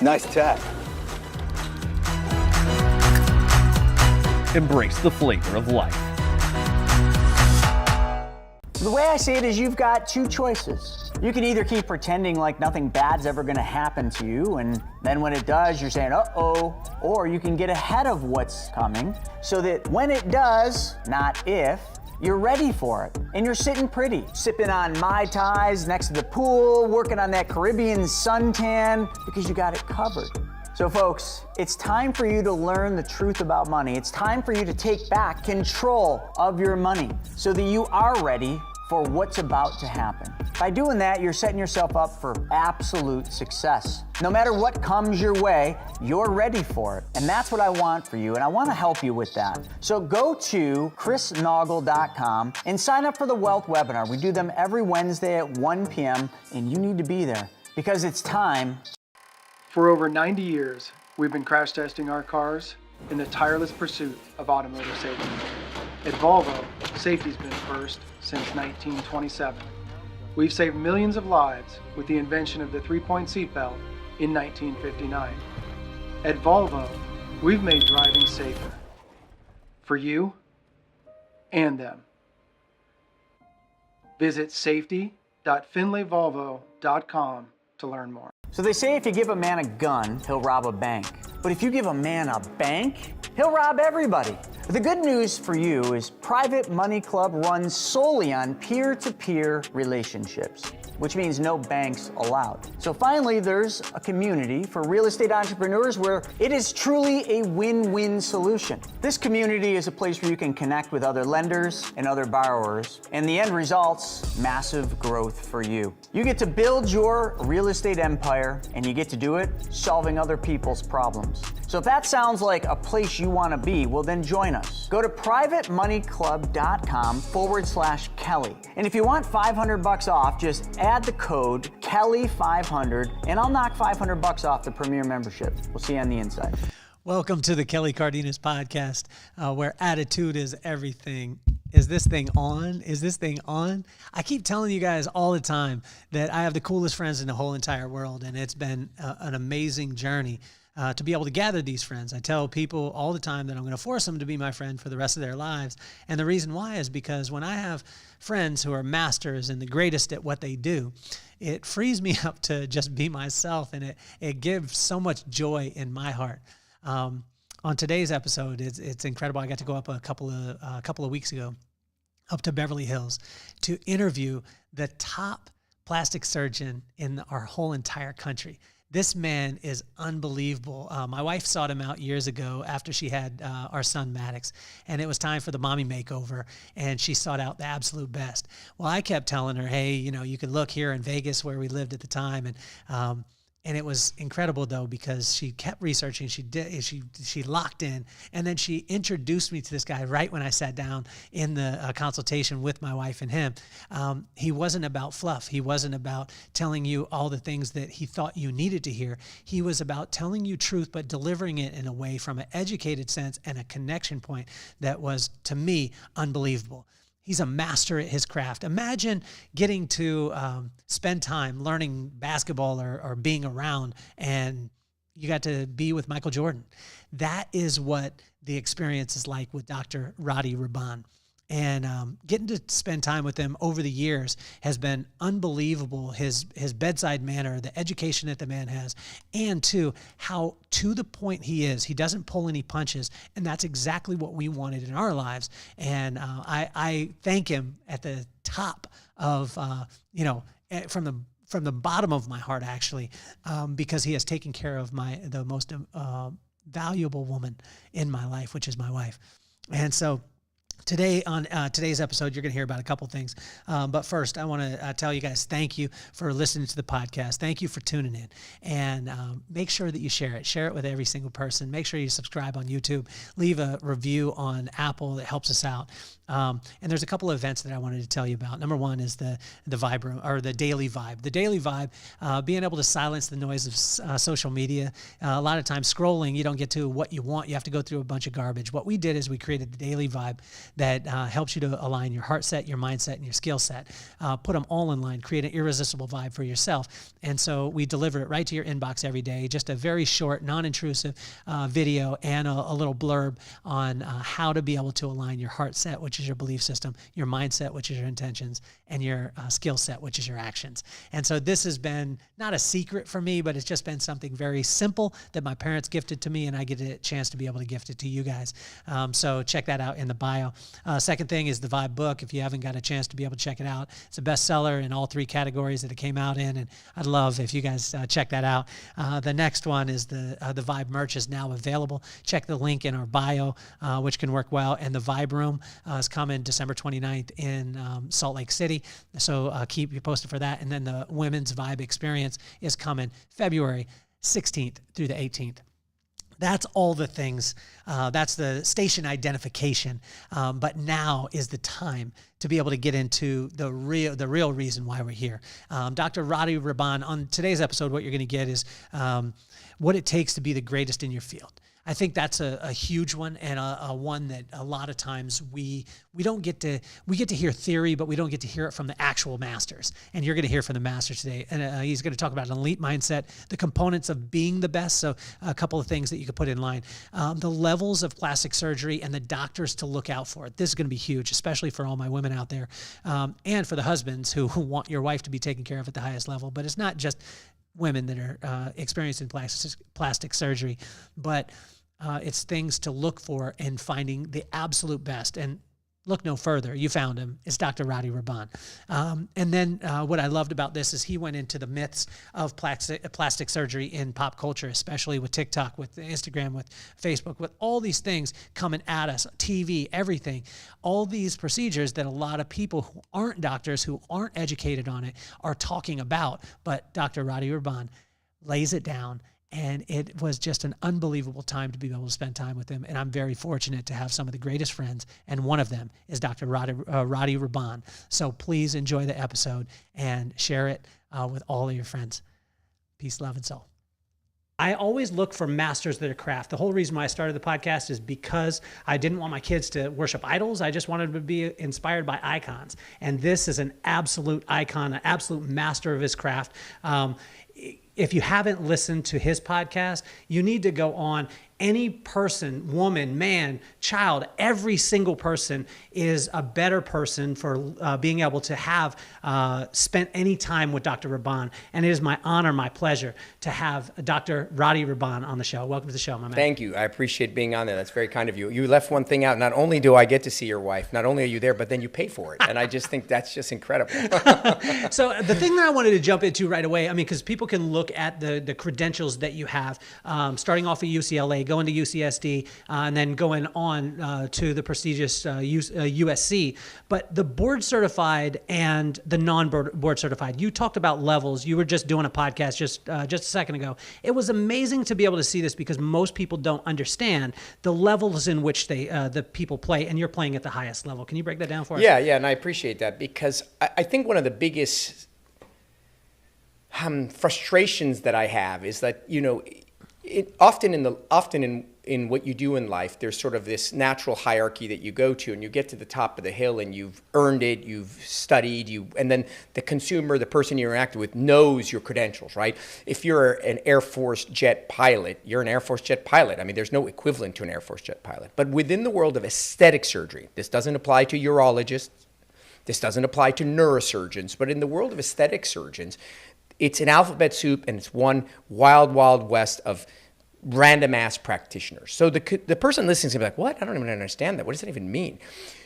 Nice tech. Embrace the flavor of life. The way I see it is you've got two choices. You can either keep pretending like nothing bad's ever gonna happen to you, and then when it does, you're saying, uh-oh, or you can get ahead of what's coming so that when it does, not if, you're ready for it. And you're sitting pretty, sipping on Mai Tais next to the pool, working on that Caribbean suntan, because you got it covered. So folks, it's time for you to learn the truth about money. It's time for you to take back control of your money so that you are ready for what's about to happen. By doing that, you're setting yourself up for absolute success. No matter what comes your way, you're ready for it. And that's what I want for you, and I want to help you with that. So go to chrisnoggle.com and sign up for the Wealth webinar. We do them every Wednesday at 1 p.m., and you need to be there because it's time. For over 90 years, we've been crash testing our cars in the tireless pursuit of automotive safety. At Volvo, safety's been first since 1927. We've saved millions of lives with the invention of the three-point seatbelt in 1959. At Volvo, we've made driving safer for you and them. Visit safety.finleyvolvo.com to learn more. So they say if you give a man a gun, he'll rob a bank. But if you give a man a bank, he'll rob everybody. The good news for you is Private Money Club runs solely on peer-to-peer relationships, which means no banks allowed. So finally, there's a community for real estate entrepreneurs where it is truly a win-win solution. This community is a place where you can connect with other lenders and other borrowers, and the end result's massive growth for you. You get to build your real estate empire, and you get to do it solving other people's problems. So if that sounds like a place you want to be, well then join us. Go to privatemoneyclub.com/Kelly. And if you want $500 off, just add the code Kelly500 and I'll knock $500 off the premier membership. We'll see you on the inside. Welcome to the Kelly Cardenas podcast, where attitude is everything. Is this thing on? Is this thing on? I keep telling you guys all the time that I have the coolest friends in the whole entire world, and it's been an amazing journey to be able to gather these friends. I tell people all the time that I'm going to force them to be my friend for the rest of their lives. And the reason why is because when I have friends who are masters and the greatest at what they do, it frees me up to just be myself, and it gives so much joy in my heart. On today's episode, it's incredible. I got to go up a couple of weeks ago up to Beverly Hills to interview the top plastic surgeon in our whole entire country. This man is unbelievable. My wife sought him out years ago after she had our son Maddox, and it was time for the Mommy Makeover, and she sought out the absolute best. Well, I kept telling her, hey, you can look here in Vegas where we lived at the time, and it was incredible though, because she kept researching. She locked in, and then she introduced me to this guy right when I sat down in the consultation with my wife and him. He wasn't about fluff. He wasn't about telling you all the things that he thought you needed to hear. He was about telling you truth, but delivering it in a way from an educated sense and a connection point that was, to me, unbelievable. He's a master at his craft. Imagine getting to spend time learning basketball or being around, and you got to be with Michael Jordan. That is what the experience is like with Dr. Rady Rahban. And getting to spend time with him over the years has been unbelievable. His bedside manner, the education that the man has, and too, how to the point he is. He doesn't pull any punches, and that's exactly what we wanted in our lives. And I thank him at the top of, from the bottom of my heart, actually, because he has taken care of the most valuable woman in my life, which is my wife. And so today, on today's episode, you're going to hear about a couple things. But first, I want to tell you guys, thank you for listening to the podcast. Thank you for tuning in. And make sure that you share it. Share it with every single person. Make sure you subscribe on YouTube. Leave a review on Apple. That helps us out. And there's a couple of events that I wanted to tell you about. Number one is the Vibe Room, or the Daily Vibe. The Daily Vibe, being able to silence the noise of social media. A lot of times scrolling, you don't get to what you want. You have to go through a bunch of garbage. What we did is we created the Daily Vibe that helps you to align your heart set, your mindset, and your skill set. Put them all in line, create an irresistible vibe for yourself. And so we deliver it right to your inbox every day, just a very short, non-intrusive video and a little blurb on how to be able to align your heart set, which is your belief system, your mindset, which is your intentions, and your skill set, which is your actions. And so this has been not a secret for me, but it's just been something very simple that my parents gifted to me, and I get a chance to be able to gift it to you guys. So check that out in the bio. Second thing is the Vibe book. If you haven't got a chance to be able to check it out, it's a bestseller in all 3 categories that it came out in, and I'd love if you guys check that out. The next one is the Vibe merch is now available. Check the link in our bio, which can work well. And the Vibe Room is coming December 29th in Salt Lake City. So keep you posted for that. And then the Women's Vibe Experience is coming February 16th through the 18th. That's all the things. That's the station identification. But now is the time to be able to get into the real reason why we're here. Dr. Rady Rahban, on today's episode, what you're going to get is what it takes to be the greatest in your field. I think that's a huge one, and a one that a lot of times we get to hear theory, but we don't get to hear it from the actual masters. And you're going to hear from the master today, and he's going to talk about an elite mindset, the components of being the best. So a couple of things that you could put in line, the levels of plastic surgery and the doctors to look out for. This is going to be huge, especially for all my women out there, and for the husbands who want your wife to be taken care of at the highest level. But it's not just women that are experiencing plastic surgery, but it's things to look for in finding the absolute best. And look no further. You found him. It's Dr. Rady Rahban. And then what I loved about this is he went into the myths of plastic surgery in pop culture, especially with TikTok, with Instagram, with Facebook, with all these things coming at us, TV, everything. All these procedures that a lot of people who aren't doctors, who aren't educated on it, are talking about. But Dr. Rady Rahban lays it down. And it was just an unbelievable time to be able to spend time with him. And I'm very fortunate to have some of the greatest friends. And one of them is Dr. Rady Rahban. So please enjoy the episode and share it with all of your friends. Peace, love, and soul. I always look for masters of their craft. The whole reason why I started the podcast is because I didn't want my kids to worship idols. I just wanted them to be inspired by icons. And this is an absolute icon, an absolute master of his craft. If you haven't listened to his podcast, you need to go on. Any person, woman, man, child, every single person is a better person for being able to have spent any time with Dr. Rahban. And it is my honor, my pleasure to have Dr. Rady Rahban on the show. Welcome to the show, my man. Thank you. I appreciate being on there. That's very kind of you. You left one thing out. Not only do I get to see your wife, not only are you there, but then you pay for it. And I just think that's just incredible. So the thing that I wanted to jump into right away, I mean, because people can look at the credentials that you have, starting off at UCLA, going to UCSD, and then going on to the prestigious USC. But the board certified and the non-board certified, you talked about levels. You were just doing a podcast just a second ago. It was amazing to be able to see this because most people don't understand the levels in which the people play, and you're playing at the highest level. Can you break that down for us? Yeah, and I appreciate that because I think one of the biggest frustrations that I have is that, you know, often in what you do in life, there's sort of this natural hierarchy that you go to, and you get to the top of the hill, and you've earned it, you've studied, and then the consumer, the person you interact with, knows your credentials, right? If you're an Air Force jet pilot, you're an Air Force jet pilot. I mean, there's no equivalent to an Air Force jet pilot. But within the world of aesthetic surgery, this doesn't apply to urologists, this doesn't apply to neurosurgeons, but in the world of aesthetic surgeons, it's an alphabet soup, and it's one wild, wild west of random ass practitioners. So the person listening is gonna be like, what? I don't even understand that. What does that even mean?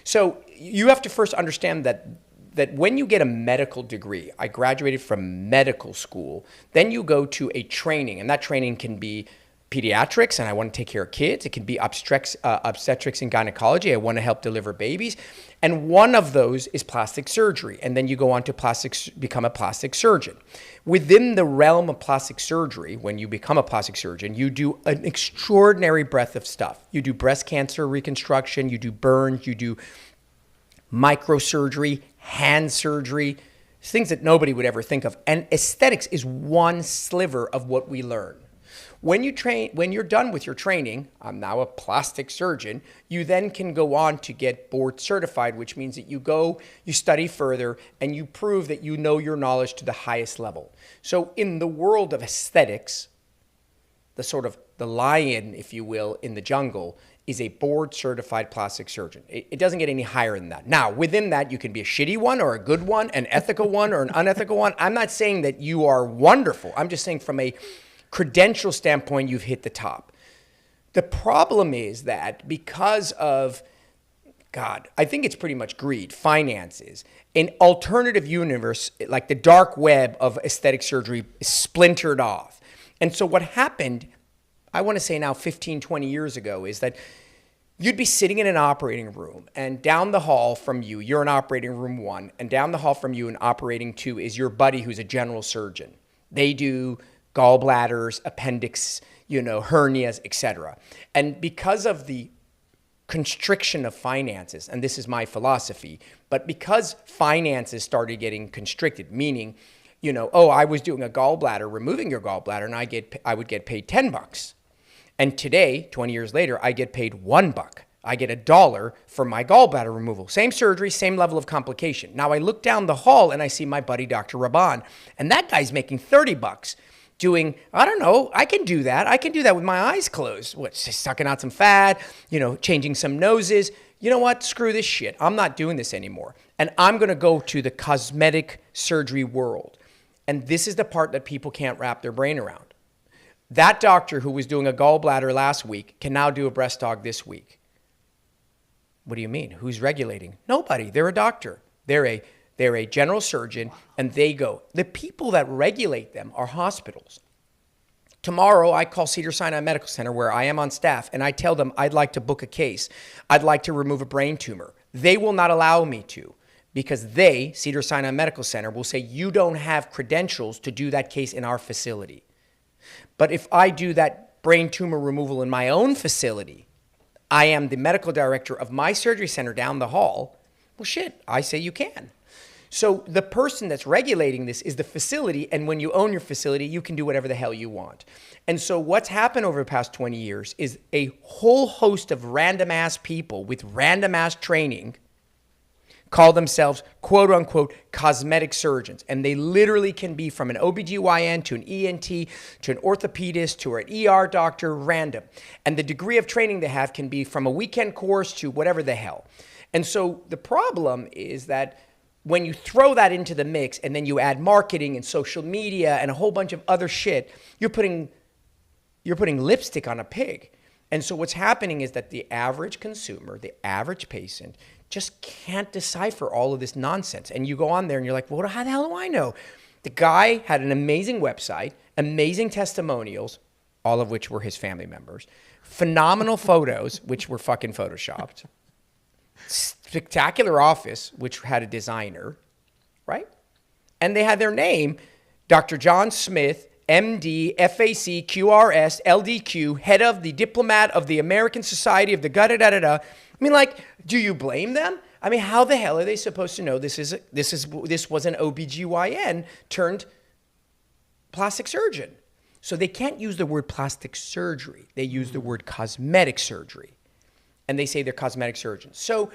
So you have to first understand that when you get a medical degree, I graduated from medical school, then you go to a training, and that training can be pediatrics, and I want to take care of kids. It can be obstetrics and gynecology. I want to help deliver babies. And one of those is plastic surgery. And then you go on to become a plastic surgeon. Within the realm of plastic surgery, when you become a plastic surgeon, you do an extraordinary breadth of stuff. You do breast cancer reconstruction, you do burns, you do microsurgery, hand surgery, things that nobody would ever think of. And aesthetics is one sliver of what we learn. When you're done with your training, I'm now a plastic surgeon, you then can go on to get board certified, which means that you study further, and you prove that you know your knowledge to the highest level. So in the world of aesthetics, the sort of the lion, if you will, in the jungle is a board certified plastic surgeon. It doesn't get any higher than that. Now, within that, you can be a shitty one or a good one, an ethical one or an unethical one. I'm not saying that you are wonderful. I'm just saying from a credential standpoint, you've hit the top. The problem is that because of, God, I think it's pretty much greed, finances, an alternative universe, like the dark web of aesthetic surgery, is splintered off. And so what happened, I want to say now 15, 20 years ago, is that you'd be sitting in an operating room, and down the hall from you, you're in operating room 1, and down the hall from you in operating 2 is your buddy who's a general surgeon. They do gallbladders, appendix, hernias, etc. And because of the constriction of finances, and this is my philosophy, but because finances started getting constricted, meaning, I was doing a gallbladder, removing your gallbladder, and I would get paid $10. And today, 20 years later, I get paid $1. I get $1 for my gallbladder removal. Same surgery, same level of complication. Now I look down the hall and I see my buddy, Dr. Rahban, and that guy's making $30 doing, I don't know, I can do that. I can do that with my eyes closed. Just sucking out some fat, changing some noses. You know what? Screw this shit. I'm not doing this anymore. And I'm going to go to the cosmetic surgery world. And this is the part that people can't wrap their brain around. That doctor who was doing a gallbladder last week can now do a breast aug this week. What do you mean? Who's regulating? Nobody. They're a doctor. They're a general surgeon, and they go. The people that regulate them are hospitals. Tomorrow, I call Cedars-Sinai Medical Center, where I am on staff, and I tell them I'd like to book a case. I'd like to remove a brain tumor. They will not allow me to, because they, Cedars-Sinai Medical Center, will say, you don't have credentials to do that case in our facility. But if I do that brain tumor removal in my own facility, I am the medical director of my surgery center down the hall. Well, shit, I say you can. So the person that's regulating this is the facility, and when you own your facility, you can do whatever the hell you want. And so what's happened over the past 20 years is a whole host of random-ass people with random-ass training call themselves, quote unquote, cosmetic surgeons. And they literally can be from an OBGYN to an ENT to an orthopedist to an ER doctor, random. And the degree of training they have can be from a weekend course to whatever the hell. And so the problem is that when you throw that into the mix and then you add marketing and social media and a whole bunch of other shit, you're putting lipstick on a pig. And so what's happening is that the average consumer, the average patient, just can't decipher all of this nonsense. And you go on there and you're like, well, how the hell do I know? The guy had an amazing website, amazing testimonials, all of which were his family members, phenomenal photos, which were fucking photoshopped, spectacular office, which had a designer, right? And they had their name, Dr. John Smith, MD, FAC, QRS, LDQ, head of the diplomat of the American Society of the da-da-da-da-da. I mean, like, do you blame them? I mean, how the hell are they supposed to know this was an OBGYN turned plastic surgeon? So they can't use the word plastic surgery. They use the word cosmetic surgery. And they say they're cosmetic surgeons. So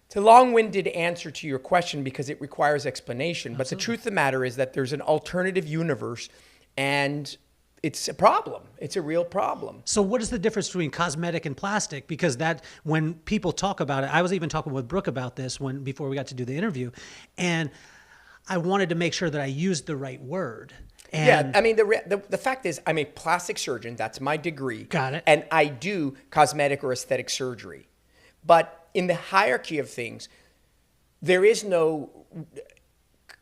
it's a long-winded answer to your question because it requires explanation. But the truth of the matter is that there's an alternative universe, and it's a problem. It's a real problem. So what is the difference between cosmetic and plastic? Because that, when people talk about it, I was even talking with Brooke about this before we got to do the interview, and I wanted to make sure that I used the right word. And yeah, I mean, the fact is, I'm a plastic surgeon. That's my degree. Got it. And I do cosmetic or aesthetic surgery. But in the hierarchy of things, there is no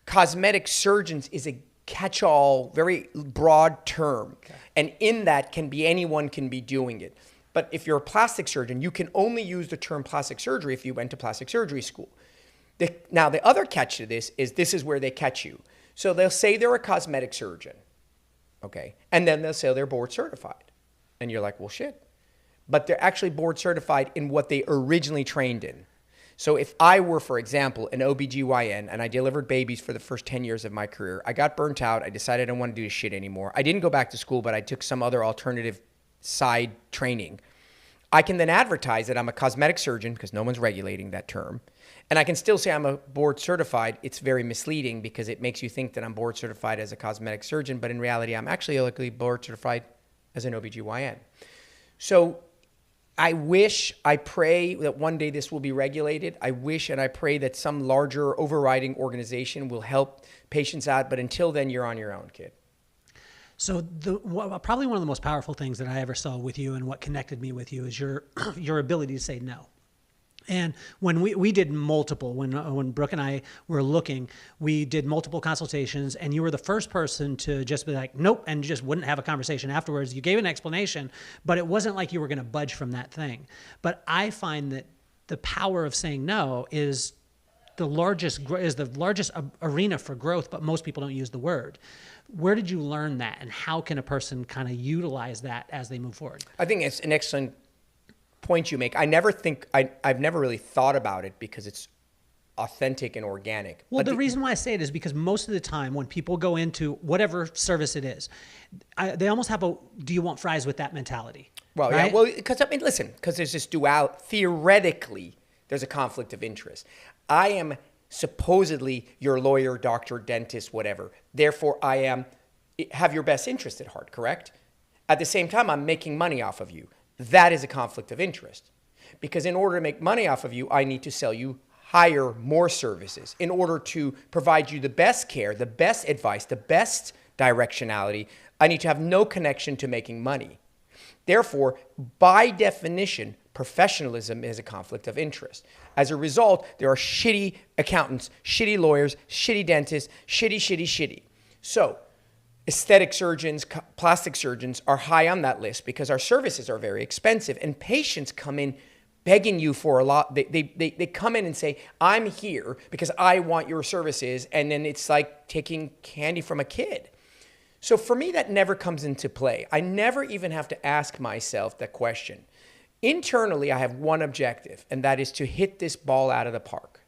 cosmetic surgeons is a catch-all, very broad term. Okay. And in that anyone can be doing it. But if you're a plastic surgeon, you can only use the term plastic surgery if you went to plastic surgery school. Now, the other catch to this is where they catch you. So they'll say they're a cosmetic surgeon, okay? And then they'll say they're board certified. And you're like, well, shit. But they're actually board certified in what they originally trained in. So if I were, for example, an OBGYN and I delivered babies for the first 10 years of my career, I got burnt out. I decided I didn't want to do this shit anymore. I didn't go back to school, but I took some other alternative side training. I can then advertise that I'm a cosmetic surgeon because no one's regulating that term. And I can still say I'm a board certified. It's very misleading because it makes you think that I'm board certified as a cosmetic surgeon, but in reality, I'm actually board certified as an OBGYN. So I wish, I pray that one day this will be regulated. I wish and I pray that some larger overriding organization will help patients out. But until then, you're on your own, kid. So probably one of the most powerful things that I ever saw with you and what connected me with you is your your ability to say no. And when we did multiple, when Brooke and I were looking, we did multiple consultations, and you were the first person to just be like, nope, and just wouldn't have a conversation afterwards. You gave an explanation, but it wasn't like you were going to budge from that thing. But I find that the power of saying no is the largest arena for growth, but most people don't use the word. Where did you learn that, and how can a person kind of utilize that as they move forward? I think it's an excellent point you make. I've never really thought about it because it's authentic and organic. Well, the reason why I say it is because most of the time when people go into whatever service it is, they almost have a, do you want fries with that mentality? Well, right? yeah, well, because there's this theoretically, there's a conflict of interest. I am supposedly your lawyer, doctor, dentist, whatever. Therefore, I have your best interest at heart, correct? At the same time, I'm making money off of you. That is a conflict of interest. Because in order to make money off of you, I need to sell you higher, more services. In order to provide you the best care, the best advice, the best directionality, I need to have no connection to making money. Therefore, by definition, professionalism is a conflict of interest. As a result, there are shitty accountants, shitty lawyers, shitty dentists, shitty. So, aesthetic surgeons, plastic surgeons are high on that list because our services are very expensive, and patients come in begging you for a lot. They come in and say, I'm here because I want your services, and then it's like taking candy from a kid. So for me, that never comes into play. I never even have to ask myself that question. Internally, I have one objective, and that is to hit this ball out of the park.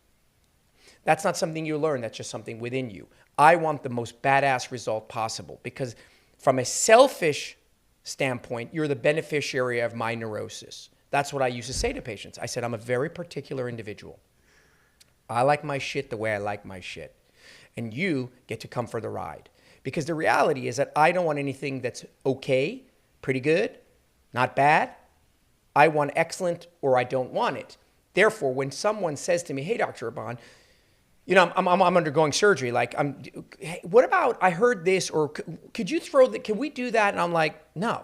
That's not something you learn. That's just something within you. I want the most badass result possible because from a selfish standpoint, you're the beneficiary of my neurosis. That's what I used to say to patients. I said, I'm a very particular individual. I like my shit the way I like my shit. And you get to come for the ride. Because the reality is that I don't want anything that's okay, pretty good, not bad. I want excellent or I don't want it. Therefore, when someone says to me, hey, Dr. Rahban, you know, I'm undergoing surgery. Like, hey, what about, I heard this, or could you throw that, can we do that? And I'm like, no.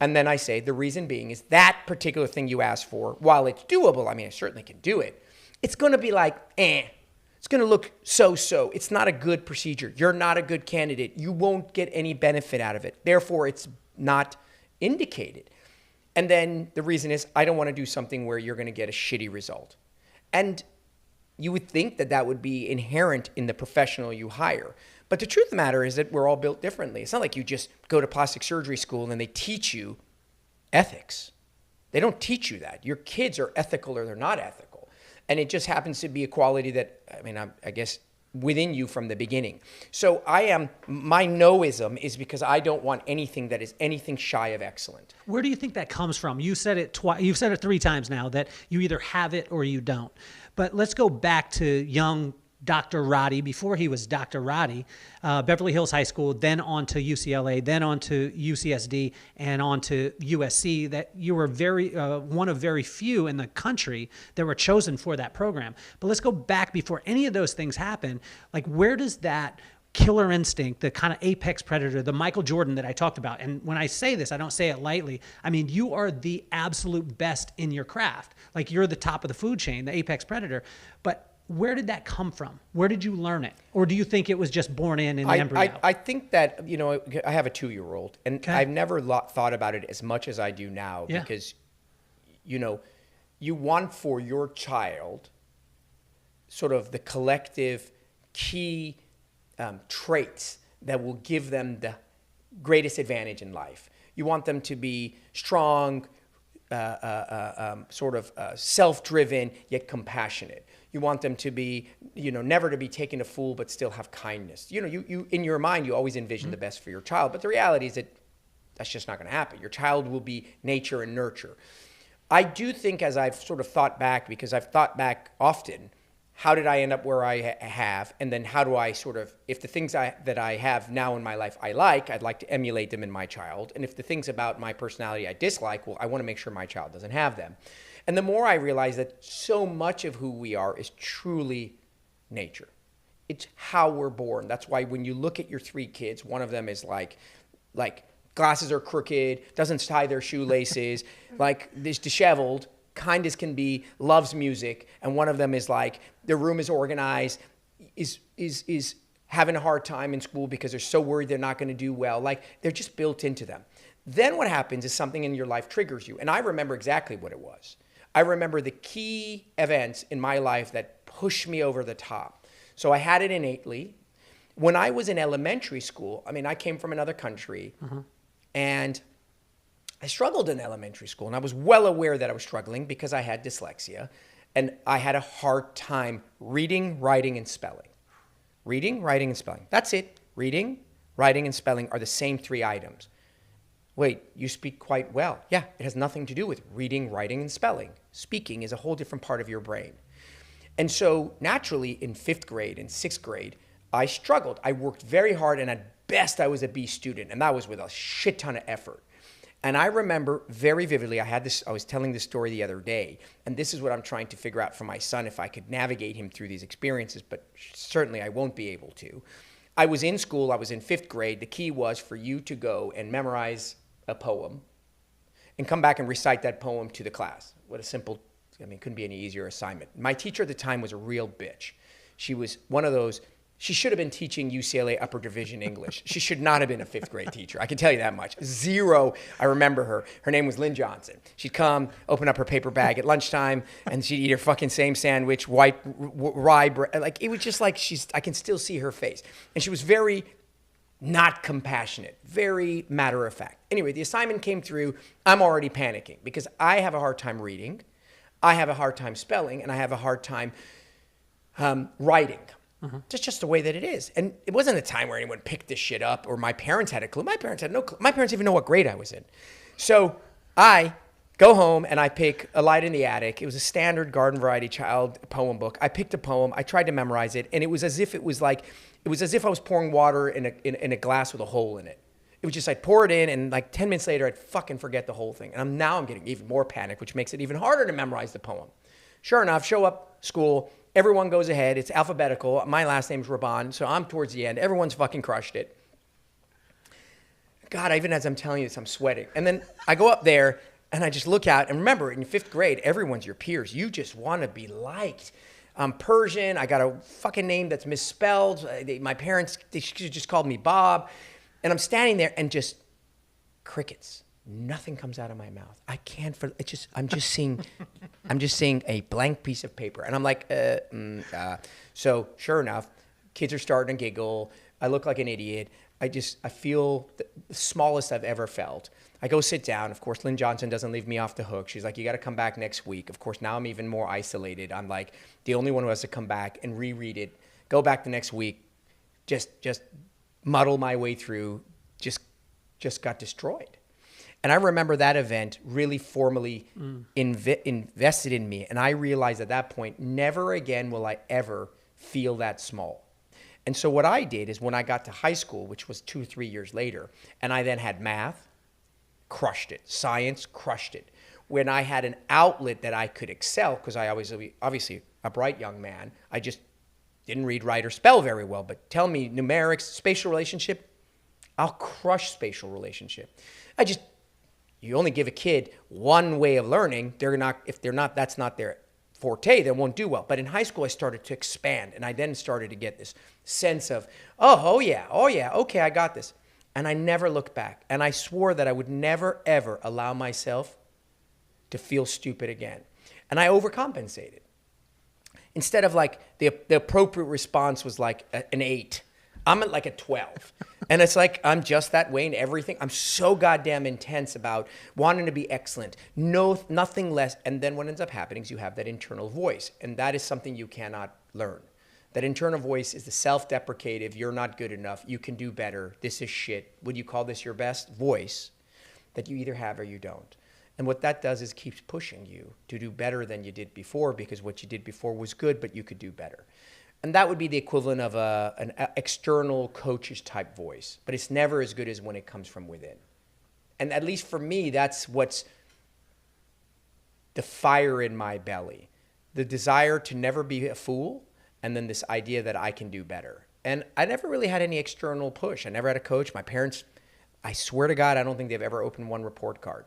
And then I say, the reason being is that particular thing you asked for, while it's doable, I mean, I certainly can do it. It's going to be like, It's going to look so-so. It's not a good procedure. You're not a good candidate. You won't get any benefit out of it. Therefore, it's not indicated. And then the reason is I don't want to do something where you're going to get a shitty result. And you would think that that would be inherent in the professional you hire. But the truth of the matter is that we're all built differently. It's not like you just go to plastic surgery school and they teach you ethics. They don't teach you that. Your kids are ethical or they're not ethical. And it just happens to be a quality that, I guess, within you from the beginning. So my noism is because I don't want anything that is anything shy of excellent. Where do you think that comes from? You said it twice. You've said it 3 times now that you either have it or you don't. But let's go back to young Dr. Rady, before he was Dr. Rady, Beverly Hills High School, then on to UCLA, then on to UCSD, and on to USC, that you were one of very few in the country that were chosen for that program. But let's go back before any of those things happen. Like, where does that killer instinct, the kind of apex predator, the Michael Jordan that I talked about, and when I say this, I don't say it lightly. I mean, you are the absolute best in your craft. Like, you're the top of the food chain, the apex predator. But where did that come from? Where did you learn it? Or do you think it was just born in the embryo? I think that, I have a 2-year-old, and okay. I've never thought about it as much as I do now, because, you want for your child sort of the collective key traits that will give them the greatest advantage in life. You want them to be strong, self-driven yet compassionate. You want them to be, never to be taken a fool, but still have kindness. You in your mind, you always envision the best for your child, but the reality is that that's just not going to happen. Your child will be nature and nurture. I do think, as I've sort of thought back, because I've thought back often, how did I end up where I have? And then how do I if the things that I have now in my life I'd like to emulate them in my child. And if the things about my personality I dislike, well, I want to make sure my child doesn't have them. And the more I realize that so much of who we are is truly nature. It's how we're born. That's why when you look at your 3 kids, one of them is like glasses are crooked, doesn't tie their shoelaces, is disheveled, kind as can be, loves music, and one of them is like their room is organized, is having a hard time in school because they're so worried they're not going to do well. They're just built into them. Then what happens is something in your life triggers you, and I remember exactly what it was. I remember the key events in my life that pushed me over the top. So I had it innately. When I was in elementary school, I came from another country, and I struggled in elementary school, and I was well aware that I was struggling because I had dyslexia, and I had a hard time reading, writing, and spelling. Reading, writing, and spelling. That's it. Reading, writing, and spelling are the same 3 items. Wait, you speak quite well. Yeah, it has nothing to do with reading, writing, and spelling. Speaking is a whole different part of your brain. And so naturally, in 5th grade and 6th grade, I struggled. I worked very hard, and at best, I was a B student, and that was with a shit ton of effort. And I remember very vividly, I was telling this story the other day, and this is what I'm trying to figure out for my son, if I could navigate him through these experiences, but certainly I won't be able to. I was in school, I was in 5th grade. The key was for you to go and memorize a poem and come back and recite that poem to the class. What a simple, it couldn't be any easier assignment. My teacher at the time was a real bitch. She was one of those, she should have been teaching UCLA upper division English. She should not have been a 5th grade teacher. I can tell you that much. 0. I remember her. Her name was Lynn Johnson. She'd come, open up her paper bag at lunchtime, and she'd eat her fucking same sandwich, white rye bread. It was just I can still see her face. And she was very not compassionate, very matter of fact. Anyway, the assignment came through. I'm already panicking because I have a hard time reading, I have a hard time spelling, and I have a hard time writing. That's just the way that it is. And it wasn't a time where anyone picked this shit up or my parents had a clue. My parents had no clue. My parents didn't even know what grade I was in. So I go home and I pick A Light in the Attic. It was a standard garden variety child poem book. I picked a poem. I tried to memorize it. And it was as if I was pouring water in a glass with a hole in it. It was just I'd pour it in, and 10 minutes later, I'd fucking forget the whole thing. And I'm getting even more panic, which makes it even harder to memorize the poem. Sure enough, show up, school, everyone goes ahead. It's alphabetical. My last name's Rahban, so I'm towards the end. Everyone's fucking crushed it. God, even as I'm telling you this, I'm sweating. And then I go up there, and I just look out. And remember, in 5th grade, everyone's your peers. You just want to be liked. I'm Persian. I got a fucking name that's misspelled. My parents, they just called me Bob. And I'm standing there, and just crickets. Nothing comes out of my mouth. I can't. I'm just seeing a blank piece of paper, and I'm like, So sure enough, kids are starting to giggle. I look like an idiot. I feel the smallest I've ever felt. I go sit down. Of course, Lynn Johnson doesn't leave me off the hook. She's like, you got to come back next week. Of course, now I'm even more isolated. I'm like the only one who has to come back and reread it. Go back the next week. Just muddle my way through. Just got destroyed. And I remember that event really formally invested in me. And I realized at that point, never again will I ever feel that small. And so what I did is when I got to high school, which was 2 or 3 years later, and I then had math, crushed it. Science, crushed it. When I had an outlet that I could excel, because I was obviously a bright young man, I just didn't read, write, or spell very well. But tell me numerics, spatial relationship, I'll crush spatial relationship. You only give a kid one way of learning, that's not their forte, they won't do well. But in high school, I started to expand, and I then started to get this sense of, oh yeah, okay, I got this. And I never looked back. And I swore that I would never, ever allow myself to feel stupid again. And I overcompensated. Instead of the appropriate response was an 8, I'm at like a 12. And it's like, I'm just that way in everything. I'm so goddamn intense about wanting to be excellent. No, nothing less. And then what ends up happening is you have that internal voice. And that is something you cannot learn. That internal voice is the self-deprecative, you're not good enough, you can do better, this is shit. Would you call this your best voice that you either have or you don't? And what that does is keeps pushing you to do better than you did before, because what you did before was good, but you could do better. And that would be the equivalent of an external coach's type voice. But it's never as good as when it comes from within. And at least for me, that's what's the fire in my belly. The desire to never be a fool, and then this idea that I can do better. And I never really had any external push. I never had a coach. My parents, I swear to God, I don't think they've ever opened one report card.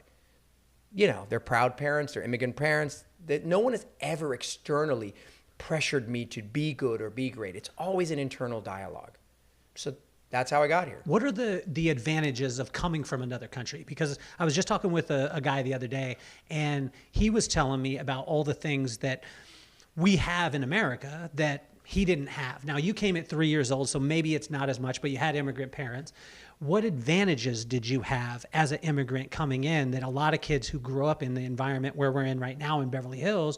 You know, they're proud parents, they're immigrant parents. No one has ever externally pressured me to be good or be great. It's always an internal dialogue. So that's how I got here. What are the advantages of coming from another country? Because I was just talking with a guy the other day, and he was telling me about all the things that we have in America that he didn't have. Now, you came at 3 years old, so maybe it's not as much, but you had immigrant parents. What advantages did you have as an immigrant coming in that a lot of kids who grew up in the environment where we're in right now in Beverly Hills,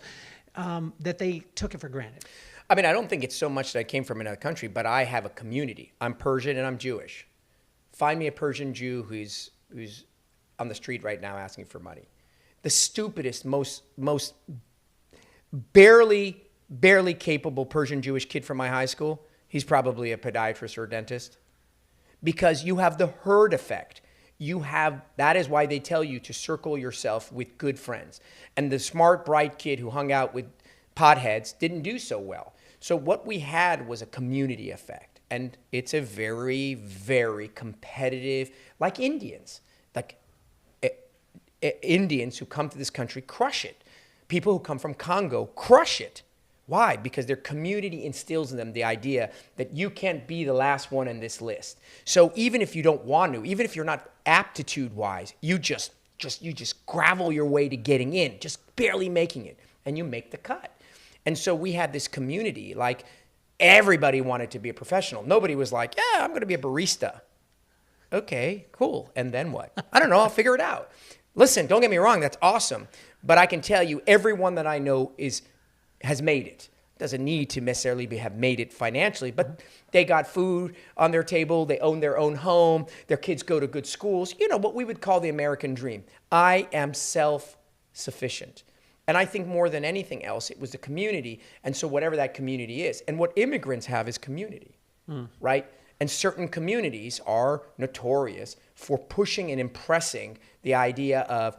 that they took it for granted? I mean, I don't think it's so much that I came from another country, but I have a community. I'm Persian and I'm Jewish. Find me a Persian Jew who's on the street right now asking for money. The stupidest, most barely capable Persian Jewish kid from my high school, he's probably a podiatrist or a dentist. Because you have the herd effect. That is why they tell you to circle yourself with good friends. And the smart, bright kid who hung out with potheads didn't do so well. So what we had was a community effect. And it's a very, very competitive, like Indians. Like Indians who come to this country crush it. People who come from Congo crush it. Why? Because their community instills in them the idea that you can't be the last one in this list. So even if you don't want to, even if you're not aptitude-wise, you just gravel your way to getting in, just barely making it, and you make the cut. And so we had this community, like everybody wanted to be a professional. Nobody was like, yeah, I'm going to be a barista. Okay, cool. And then what? I don't know. I'll figure it out. Listen, don't get me wrong. That's awesome. But I can tell you, everyone that I know has made it. Doesn't need to necessarily have made it financially, but they got food on their table. They own their own home. Their kids go to good schools. You know, what we would call the American dream. I am self-sufficient. And I think more than anything else, it was the community. And so whatever that community is, and what immigrants have is community, right? And certain communities are notorious for pushing and impressing the idea of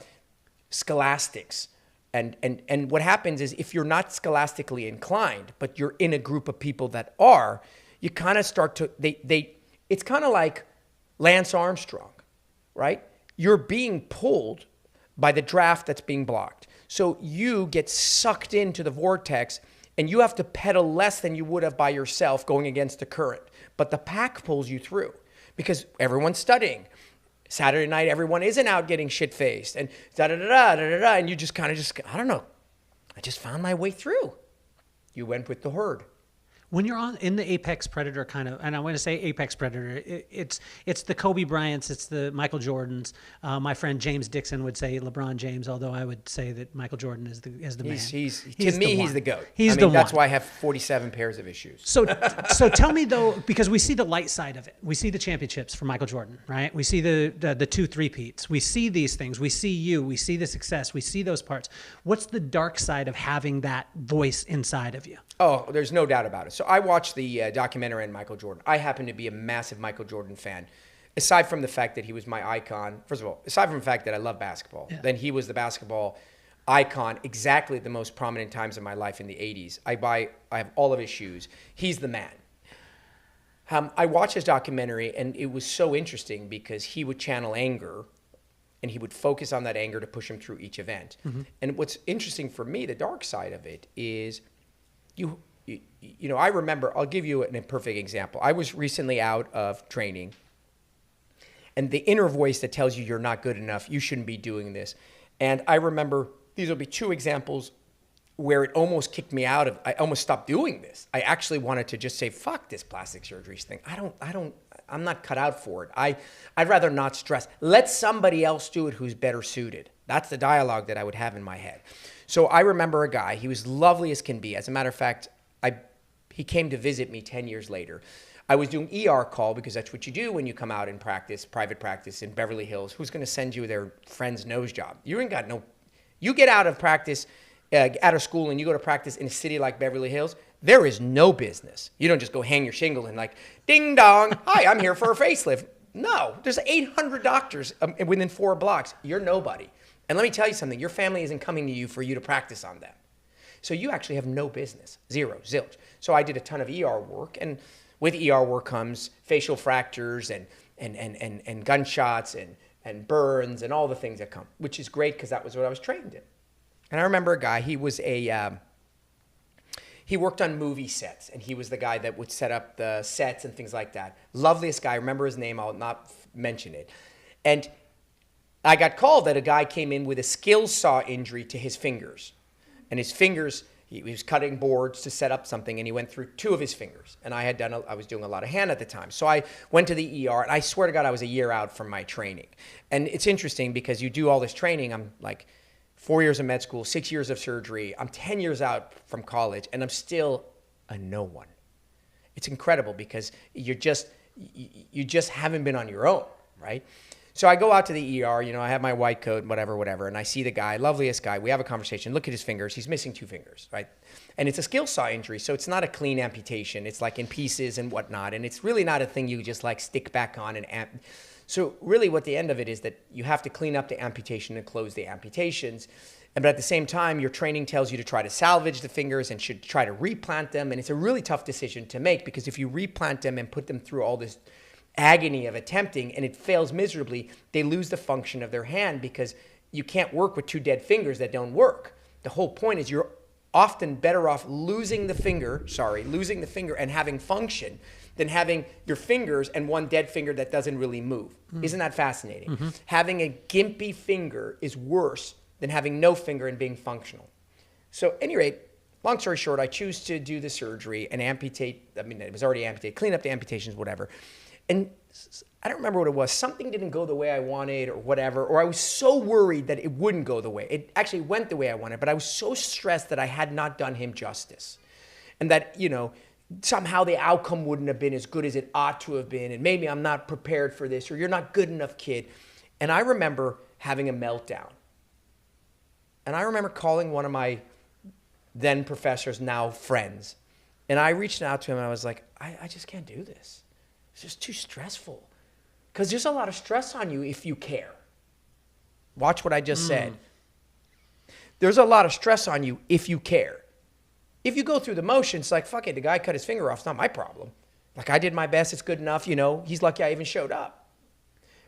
scholastics. And what happens is, if you're not scholastically inclined, but you're in a group of people that are, you kind of start to, it's kind of like Lance Armstrong, right? You're being pulled by the draft that's being blocked. So you get sucked into the vortex, and you have to pedal less than you would have by yourself going against the current. But the pack pulls you through because everyone's studying. Saturday night, everyone isn't out getting shit-faced, and da-da-da-da-da-da-da, and you just kind of I don't know, I just found my way through. You went with the herd. When you're in the apex predator kind of, and I want to say apex predator, it's the Kobe Bryants, it's the Michael Jordans. My friend James Dixon would say LeBron James, although I would say that Michael Jordan is the man. He's the GOAT. He's that's why I have 47 pairs of issues. So tell me though, because we see the light side of it. We see the championships for Michael Jordan, right? We see the 2 3-peats. We see these things. We see you. We see the success. We see those parts. What's the dark side of having that voice inside of you? Oh, there's no doubt about it. So I watched the documentary on Michael Jordan. I happen to be a massive Michael Jordan fan. Aside from the fact that he was my icon, first of all, aside from the fact that I love basketball, then he was the basketball icon exactly at the most prominent times in my life in the 80s. I have all of his shoes. He's the man. I watched his documentary, and it was so interesting because he would channel anger, and he would focus on that anger to push him through each event. Mm-hmm. And what's interesting for me, the dark side of it, is you know, I remember, I'll give you an imperfect example. I was recently out of training, and the inner voice that tells you you're not good enough, you shouldn't be doing this. And I remember, these will be 2 examples where it almost kicked me out of, I almost stopped doing this. I actually wanted to just say, fuck this plastic surgeries thing. I'm not cut out for it. I'd rather not stress. Let somebody else do it who's better suited. That's the dialogue that I would have in my head. So I remember a guy, he was lovely as can be. As a matter of fact, he came to visit me 10 years later. I was doing ER call because that's what you do when you come out in practice, private practice in Beverly Hills. Who's going to send you their friend's nose job? You get out of practice, out of school, and you go to practice in a city like Beverly Hills, there is no business. You don't just go hang your shingle and like, ding dong, hi, I'm here for a facelift. No, there's 800 doctors within 4 blocks. You're nobody. And let me tell you something, your family isn't coming to you for you to practice on them. So you actually have no business, zero, zilch. So I did a ton of ER work, and with ER work comes facial fractures and gunshots and burns and all the things that come, which is great because that was what I was trained in. And I remember a guy, he worked on movie sets, and he was the guy that would set up the sets and things like that. Loveliest guy, remember his name, I'll not mention it. And I got called that a guy came in with a skill saw injury to his fingers. And his fingers, he was cutting boards to set up something, and he went through 2 of his fingers. And I was doing a lot of hand at the time. So I went to the ER, and I swear to God, I was a year out from my training. And it's interesting because you do all this training. I'm like 4 years of med school, 6 years of surgery. I'm 10 years out from college, and I'm still a no one. It's incredible because you just haven't been on your own, right? So I go out to the ER, I have my white coat, whatever, and I see the guy, loveliest guy. We have a conversation. Look at his fingers. He's missing 2 fingers, right? And it's a skill saw injury, so it's not a clean amputation. It's like in pieces and whatnot, and it's really not a thing you just like stick back on and So really what the end of it is that you have to clean up the amputation and close the amputations. But at the same time, your training tells you to try to salvage the fingers and should try to replant them. And it's a really tough decision to make because if you replant them and put them through all this agony of attempting and it fails miserably, they lose the function of their hand because you can't work with 2 dead fingers that don't work. The whole point is you're often better off losing the finger and having function than having your fingers and 1 dead finger that doesn't really move. Isn't that fascinating? Mm-hmm. Having a gimpy finger is worse than having no finger and being functional. So at any rate, long story short, I choose to do the surgery and amputate. It was already amputated, clean up the amputations, whatever. And I don't remember what it was. Something didn't go the way I wanted or whatever, or I was so worried that it wouldn't go the way. It actually went the way I wanted, but I was so stressed that I had not done him justice. And that, somehow the outcome wouldn't have been as good as it ought to have been, and maybe I'm not prepared for this, or you're not good enough, kid. And I remember having a meltdown. And I remember calling one of my then professors, now friends, and I reached out to him and I was like, I just can't do this. It's just too stressful. Because there's a lot of stress on you if you care. Watch what I just said. There's a lot of stress on you if you care. If you go through the motions, like, fuck it, the guy cut his finger off, it's not my problem. Like, I did my best, it's good enough, he's lucky I even showed up.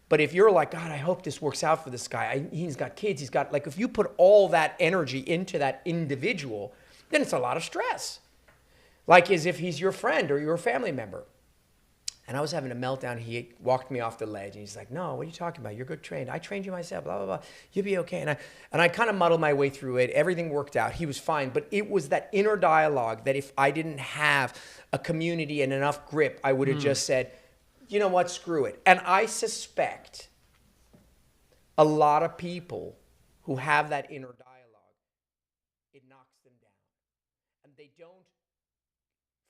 But if you're like, God, I hope this works out for this guy. He's got kids, if you put all that energy into that individual, then it's a lot of stress. Like as if he's your friend or your family member. And I was having a meltdown. He walked me off the ledge, and he's like, no, what are you talking about? You're good trained. I trained you myself, blah, blah, blah. You'll be okay. And I kind of muddled my way through it. Everything worked out. He was fine. But it was that inner dialogue that if I didn't have a community and enough grip, I would have just said, you know what, screw it. And I suspect a lot of people who have that inner dialogue, it knocks them down. And they don't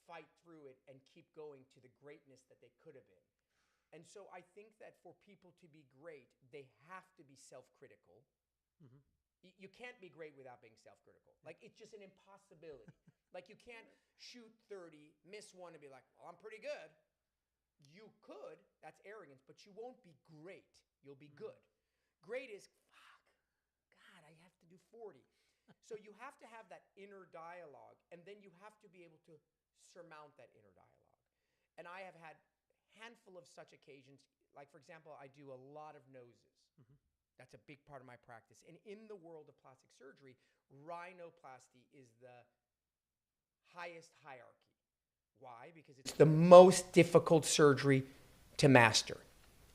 fight through it and keep going to the greatness that they could have been. And so I think that for people to be great, they have to be self-critical. Mm-hmm. You can't be great without being self-critical. Like, it's just an impossibility. Like, you can't shoot 30, miss 1, and be like, well, I'm pretty good. You could, that's arrogance, but you won't be great. You'll be good. Great is, fuck, God, I have to do 40. So you have to have that inner dialogue, and then you have to be able to surmount that inner dialogue. And I have had a handful of such occasions. Like, for example, I do a lot of noses. Mm-hmm. That's a big part of my practice. And in the world of plastic surgery, rhinoplasty is the highest hierarchy. Why? Because it's the most difficult surgery to master.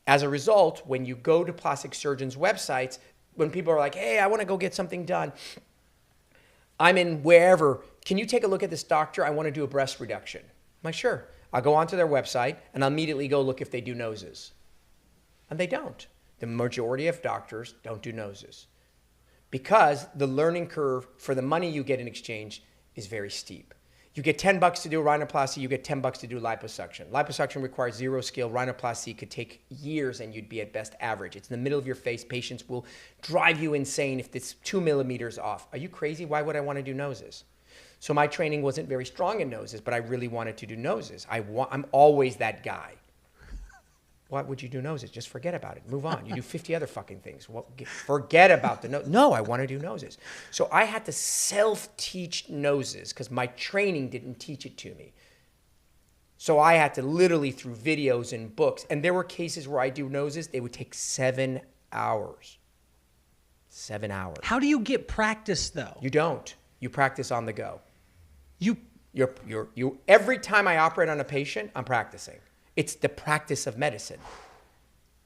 As a result, when you go to plastic surgeons' websites, when people are like, hey, I want to go get something done, I'm in wherever. Can you take a look at this doctor? I want to do a breast reduction. I'm like, sure. I'll go onto their website and I'll immediately go look if they do noses. And they don't. The majority of doctors don't do noses because the learning curve for the money you get in exchange is very steep. You get $10 to do a rhinoplasty, you get $10 to do liposuction. Liposuction requires 0 skill. Rhinoplasty could take years and you'd be at best average. It's in the middle of your face. Patients will drive you insane if it's 2 millimeters off. Are you crazy? Why would I want to do noses? So my training wasn't very strong in noses, but I really wanted to do noses. I'm always that guy. Why would you do noses? Just forget about it. Move on. You do 50 other fucking things. Well, forget about the nose. No, I want to do noses. So I had to self-teach noses because my training didn't teach it to me. So I had to literally through videos and books. And there were cases where I do noses. They would take 7 hours. 7 hours. How do you get practice though? You don't. You practice on the go. Every time I operate on a patient, I'm practicing. It's the practice of medicine.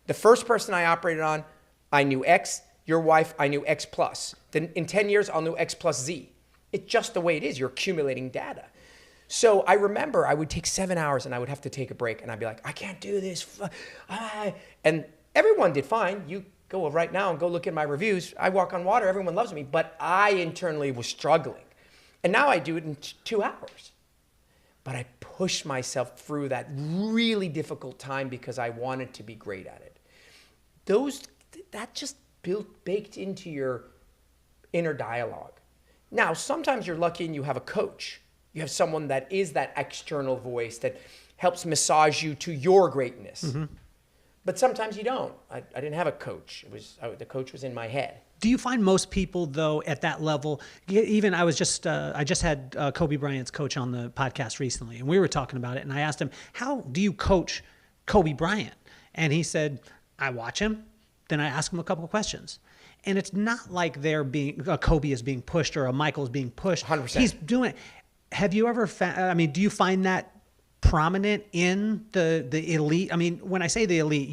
The first person I operated on, I knew X. Your wife, I knew X plus. Then in 10 years, I'll know X plus Z. It's just the way it is. You're accumulating data. So I remember I would take 7 hours and I would have to take a break and I'd be like, I can't do this. And everyone did fine. You go right now and go look at my reviews. I walk on water. Everyone loves me. But I internally was struggling. And now I do it in 2 hours. But I pushed myself through that really difficult time because I wanted to be great at it. That just baked into your inner dialogue. Now, sometimes you're lucky and you have a coach. You have someone that is that external voice that helps massage you to your greatness. Mm-hmm. But sometimes you don't. I didn't have a coach. The coach was in my head. Do you find most people, though, at that level, even I just had Kobe Bryant's coach on the podcast recently, and we were talking about it, and I asked him, how do you coach Kobe Bryant? And he said, I watch him, then I ask him a couple of questions. And it's not like a Kobe is being pushed or a Michael is being pushed. 100%. He's doing it. Have you ever do you find that prominent in the elite? I mean, when I say the elite,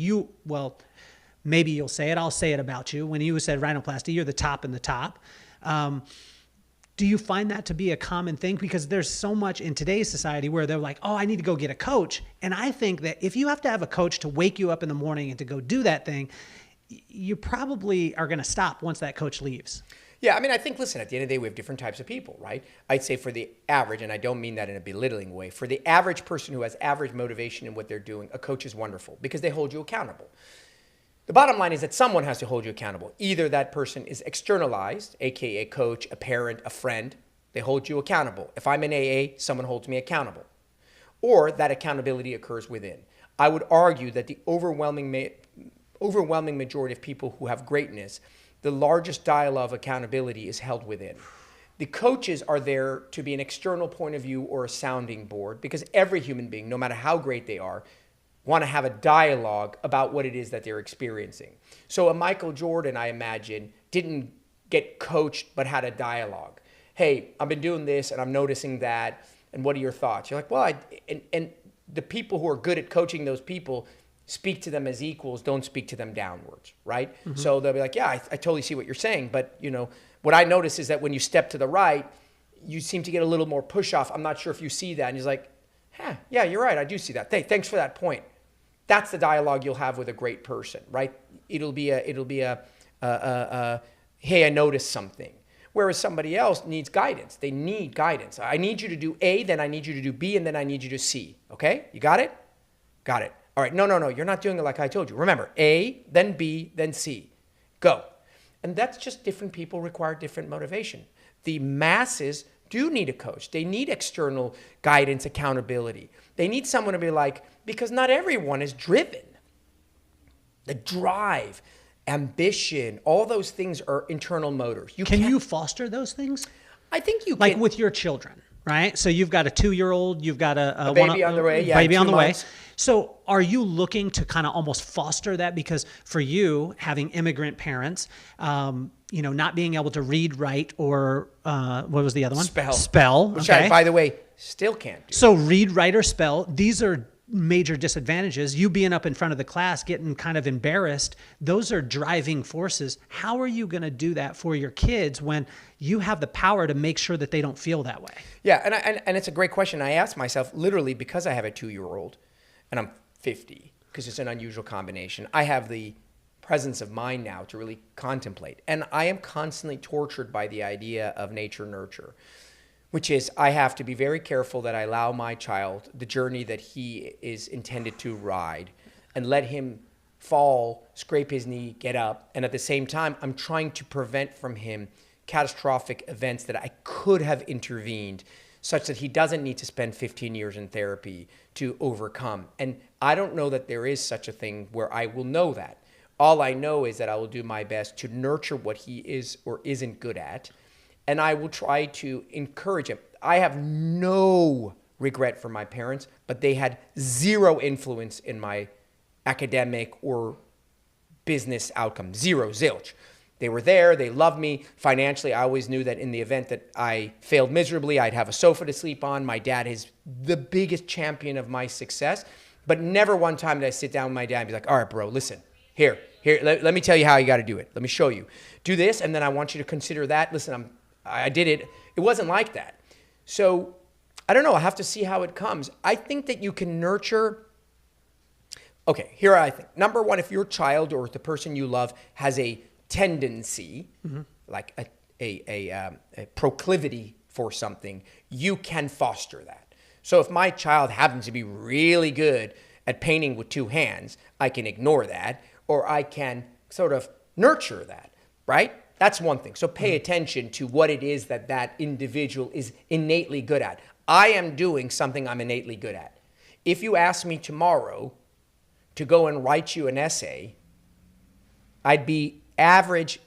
maybe you'll say it. I'll say it about you. When you said rhinoplasty, you're the top in the top. Do you find that to be a common thing? Because there's so much in today's society where they're like, oh, I need to go get a coach. And I think that if you have to have a coach to wake you up in the morning and to go do that thing, you probably are going to stop once that coach leaves. Yeah, I mean, I think, listen, at the end of the day, we have different types of people, right? I'd say for the average, and I don't mean that in a belittling way, for the average person who has average motivation in what they're doing, a coach is wonderful because they hold you accountable. The bottom line is that someone has to hold you accountable. Either that person is externalized, aka a coach, a parent, a friend. They hold you accountable. If I'm in AA, someone holds me accountable. Or that accountability occurs within. I would argue that the overwhelming majority of people who have greatness, the largest dialogue of accountability is held within. The coaches are there to be an external point of view or a sounding board because every human being, no matter how great they are, want to have a dialogue about what it is that they're experiencing. So a Michael Jordan, I imagine, didn't get coached but had a dialogue. Hey, I've been doing this and I'm noticing that, and what are your thoughts? You're like, well, and the people who are good at coaching those people speak to them as equals, don't speak to them downwards, right? Mm-hmm. So they'll be like, yeah, I totally see what you're saying, but what I notice is that when you step to the right, you seem to get a little more push off. I'm not sure if you see that. And he's like, yeah, you're right. I do see that. Thanks for that point. That's the dialogue you'll have with a great person, right? It'll be a hey, I noticed something. Whereas somebody else needs guidance. They need guidance. I need you to do A, then I need you to do B, and then I need you to C. Okay? You got it? Got it. All right. No. You're not doing it like I told you. Remember, A, then B, then C. Go. And that's just different people require different motivation. The masses do need a coach. They need external guidance, accountability. They need someone to be like, because not everyone is driven. The drive, ambition, all those things are internal motors. Can you foster those things? I think you can. Like with your children, right? So you've got a 2-year-old, you've got a baby on the way. Yeah, baby on the way. Months. So are you looking to kind of almost foster that? Because for you, having immigrant parents, not being able to read, write, or what was the other one? Spell. Okay. Which I, by the way, still can't do. So read, write, or spell, these are major disadvantages. You being up in front of the class, getting kind of embarrassed, those are driving forces. How are you going to do that for your kids when you have the power to make sure that they don't feel that way? Yeah, and it's a great question. I asked myself, literally, because I have a 2-year-old and I'm 50, because it's an unusual combination, I have the presence of mind now to really contemplate. And I am constantly tortured by the idea of nature nurture, which is I have to be very careful that I allow my child the journey that he is intended to ride and let him fall, scrape his knee, get up. And at the same time, I'm trying to prevent from him catastrophic events that I could have intervened such that he doesn't need to spend 15 years in therapy to overcome. And I don't know that there is such a thing where I will know that. All I know is that I will do my best to nurture what he is or isn't good at, and I will try to encourage him. I have no regret for my parents, but they had zero influence in my academic or business outcome. Zero, zilch. They were there. They loved me. Financially, I always knew that in the event that I failed miserably, I'd have a sofa to sleep on. My dad is the biggest champion of my success, but never one time did I sit down with my dad and be like, all right, bro, listen, here, let me tell you how you got to do it. Let me show you. Do this, and then I want you to consider that. Listen, I did it. It wasn't like that. So I don't know. I have to see how it comes. I think that you can nurture. Okay, here I think. Number one, if your child or the person you love has a tendency, like a proclivity for something, you can foster that. So if my child happens to be really good at painting with 2 hands, I can ignore that, or I can sort of nurture that, right? That's one thing. So pay attention to what it is that that individual is innately good at. I am doing something I'm innately good at. If you ask me tomorrow to go and write you an essay, I'd be average,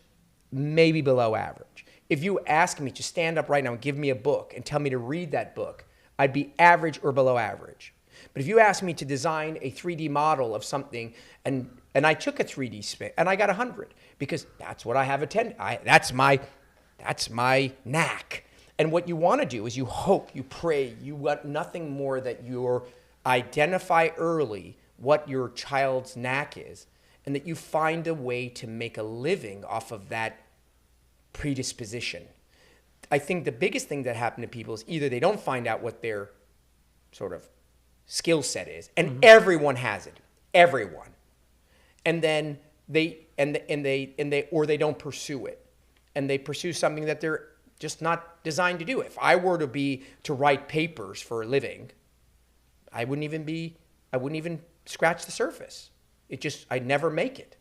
maybe below average. If you ask me to stand up right now and give me a book and tell me to read that book, I'd be average or below average. But if you ask me to design a 3D model of something, and I took a 3D spin and I got 100, because that's what I have attended. That's my knack. And what you want to do is you hope, you pray, you want nothing more that you identify early what your child's knack is, and that you find a way to make a living off of that predisposition. I think the biggest thing that happened to people is either they don't find out what their sort of skill set is, and everyone has it, everyone, and then they don't pursue it, and they pursue something that they're just not designed to do. If I were to write papers for a living, I wouldn't even scratch the surface. I'd never make it.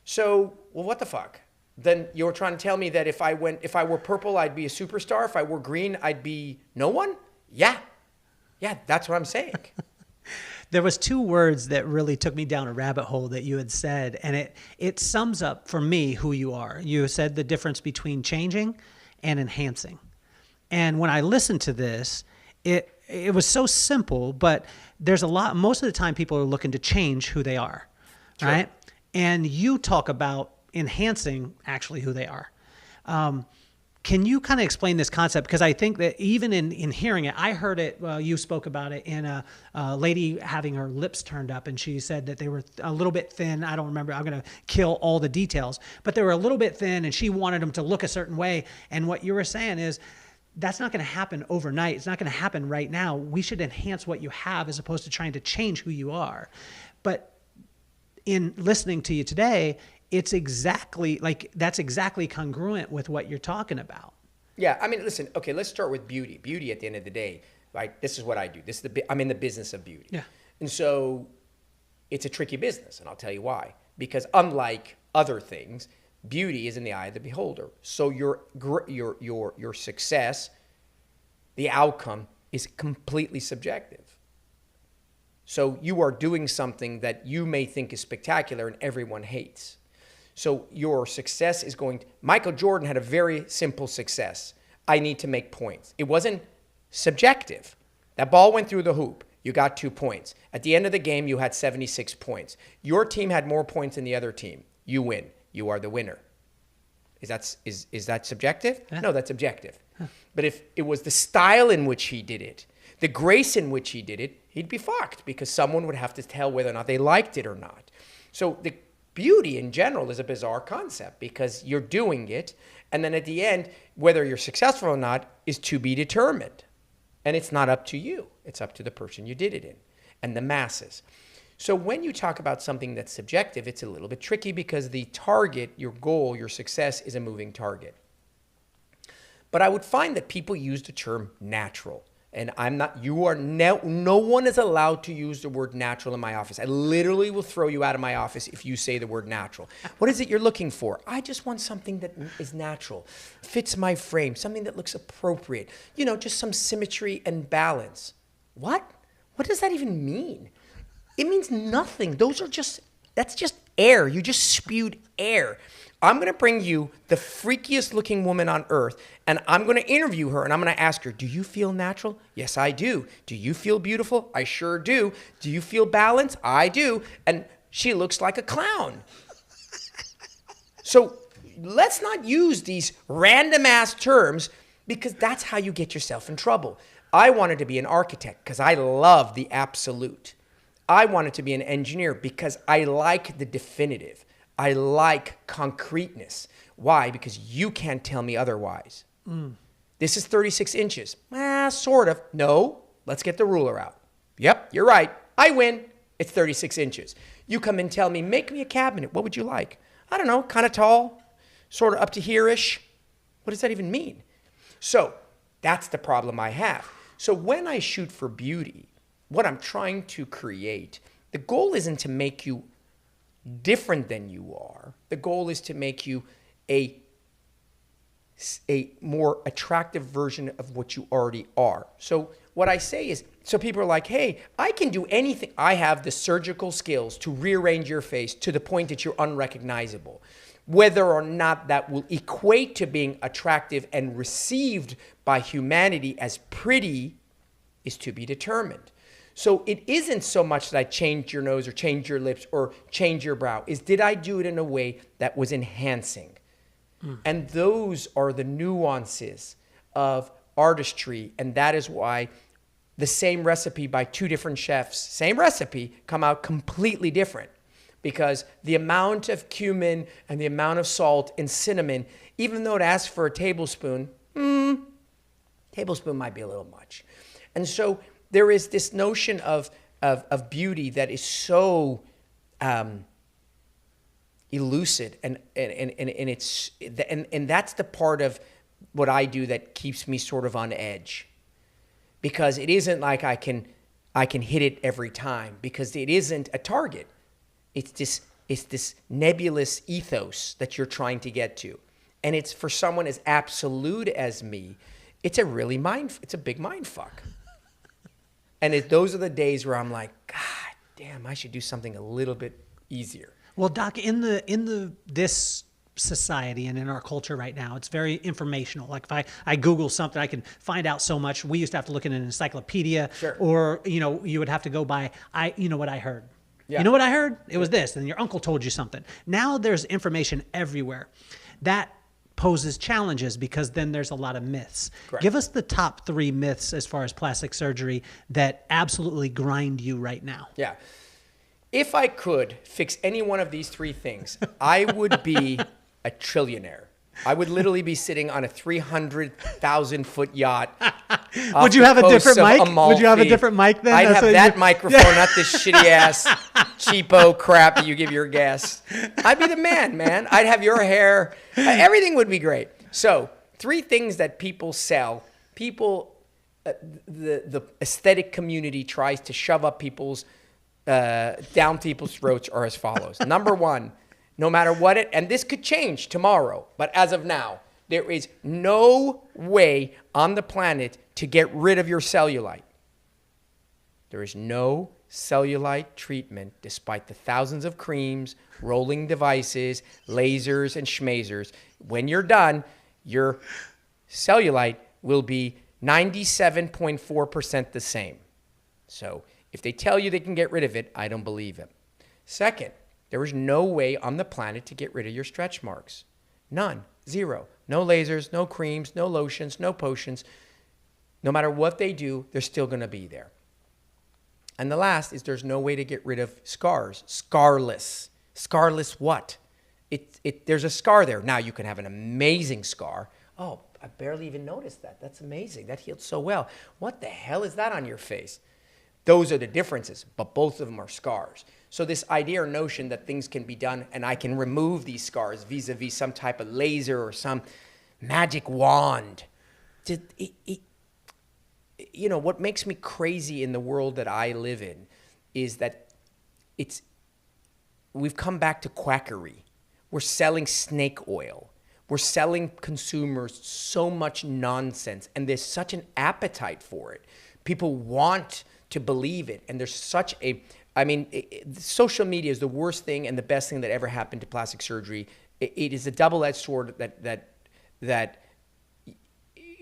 So, well, what the fuck? Then you're trying to tell me that if I were purple, I'd be a superstar. If I were green, I'd be no one? Yeah, that's what I'm saying. There was 2 words that really took me down a rabbit hole that you had said, and it sums up for me who you are. You said the difference between changing and enhancing. And when I listened to this, it was so simple, but there's most of the time people are looking to change who they are, sure, right? And you talk about enhancing actually who they are. Can you kind of explain this concept? Because I think that even in hearing it, I heard it, you spoke about it in a lady having her lips turned up, and she said that they were a little bit thin. I don't remember. I'm going to kill all the details. But they were a little bit thin, and she wanted them to look a certain way. And what you were saying is, that's not going to happen overnight. It's not going to happen right now. We should enhance what you have as opposed to trying to change who you are. But in listening to you today, it's exactly that's exactly congruent with what you're talking about. Yeah, I mean, listen, okay, let's start with beauty. Beauty at the end of the day, right? This is what I do. I'm in the business of beauty. Yeah. And so it's a tricky business, and I'll tell you why. Because unlike other things, beauty is in the eye of the beholder. So your success, the outcome, is completely subjective. So you are doing something that you may think is spectacular and everyone hates. So your success is Michael Jordan had a very simple success. I need to make points. It wasn't subjective. That ball went through the hoop. You got 2 points. At the end of the game, you had 76 points. Your team had more points than the other team. You win. You are the winner. Is that subjective? Yeah. No, that's objective. Huh. But if it was the style in which he did it, the grace in which he did it, he'd be fucked because someone would have to tell whether or not they liked it or not. So the beauty in general is a bizarre concept because you're doing it, and then at the end, whether you're successful or not is to be determined. And it's not up to you. It's up to the person you did it in and the masses. So when you talk about something that's subjective, it's a little bit tricky because the target, your goal, your success is a moving target. But I would find that people use the term natural. And no one is allowed to use the word natural in my office. I literally will throw you out of my office if you say the word natural. What is it you're looking for? I just want something that is natural, fits my frame, something that looks appropriate. You know, just some symmetry and balance. What? What does that even mean? It means nothing. That's just air. You just spewed air. I'm going to bring you the freakiest looking woman on earth, and I'm going to interview her, and I'm going to ask her, do you feel natural? Yes, I do. Do you feel beautiful? I sure do. Do you feel balanced? I do. And she looks like a clown. So let's not use these random ass terms because that's how you get yourself in trouble. I wanted to be an architect because I love the absolute. I wanted to be an engineer because I like the definitive. I like concreteness. Why? Because you can't tell me otherwise. This is 36 inches. Sort of. No, let's get the ruler out. Yep, you're right. I win. It's 36 inches. You come and tell me, make me a cabinet. What would you like? I don't know, kind of tall, sort of up to here-ish. What does that even mean? So that's the problem I have. So when I shoot for beauty, what I'm trying to create, the goal isn't to make you different than you are. The goal is to make you a more attractive version of what you already are. So what I say is, so people are like, hey, I can do anything. I have the surgical skills to rearrange your face to the point that you're unrecognizable. Whether or not that will equate to being attractive and received by humanity as pretty is to be determined. So it isn't so much that I changed your nose or changed your lips or changed your brow. Is did I do it in a way that was enhancing? And those are the nuances of artistry. And that is why the same recipe by two different chefs, same recipe, come out completely different. Because the amount of cumin and the amount of salt and cinnamon, even though it asks for a tablespoon, tablespoon might be a little much. And so there is this notion of beauty that is so elusive, and that's the part of what I do that keeps me sort of on edge, because it isn't like I can hit it every time, because it isn't a target. It's this nebulous ethos that you're trying to get to, and it's for someone as absolute as me. It's a big mind fuck. And those are the days where I'm like, God damn, I should do something a little bit easier. Well, Doc, in this society and in our culture right now, it's very informational. Like if I Google something, I can find out so much. We used to have to look in an encyclopedia, sure. Or you would have to go by what I heard. Yeah. You know what I heard? It was this, and your uncle told you something. Now there's information everywhere. That poses challenges because then there's a lot of myths. Correct. Give us the top 3 myths as far as plastic surgery that absolutely grind you right now. Yeah. If I could fix any one of these 3 things, I would be a trillionaire. I would literally be sitting on a 300,000-foot yacht. Would you have a different mic? Would you have a different mic then? I'd have that microphone, not this shitty-ass cheapo crap that you give your guests. I'd be the man. I'd have your hair. Everything would be great. So 3 things that people sell. The aesthetic community tries to shove up down people's throats are as follows. Number 1, no matter what and this could change tomorrow, but as of now, there is no way on the planet to get rid of your cellulite. There is no cellulite treatment, despite the thousands of creams, rolling devices, lasers, and schmazers. When you're done, your cellulite will be 97.4% the same. So if they tell you they can get rid of it, I don't believe them. Second, there is no way on the planet to get rid of your stretch marks. None. Zero. No lasers, no creams, no lotions, no potions. No matter what they do, they're still going to be there. And the last is there's no way to get rid of scars. Scarless. Scarless what? There's a scar there. Now you can have an amazing scar. Oh, I barely even noticed that. That's amazing. That healed so well. What the hell is that on your face? Those are the differences, but both of them are scars. So this idea or notion that things can be done and I can remove these scars vis-a-vis some type of laser or some magic wand. You know, what makes me crazy in the world that I live in is that we've come back to quackery. We're selling snake oil. We're selling consumers so much nonsense, and there's such an appetite for it. People want to believe it, and there's such a, I mean, social media is the worst thing and the best thing that ever happened to plastic surgery. It is a double-edged sword that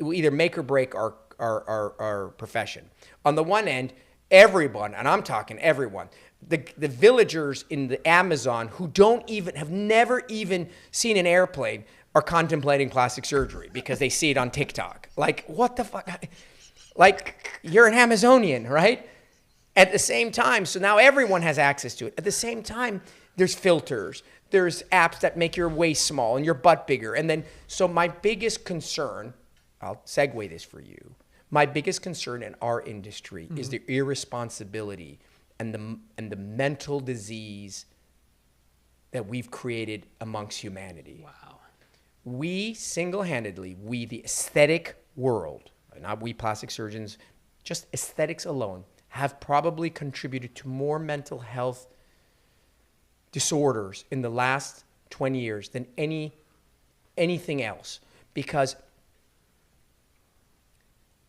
will either make or break our profession. On the one end, everyone, and I'm talking everyone, the villagers in the Amazon who have never even seen an airplane are contemplating plastic surgery because they see it on TikTok. Like, what the fuck? Like, you're an Amazonian, right? At the same time, so now everyone has access to it. At the same time, there's filters. There's apps that make your waist small and your butt bigger. And then, so my biggest concern, I'll segue this for you. My biggest concern in our industry is the irresponsibility and the mental disease that we've created amongst humanity. Wow. We single-handedly, the aesthetic world, not we plastic surgeons, just aesthetics alone, have probably contributed to more mental health disorders in the last 20 years than anything else. Because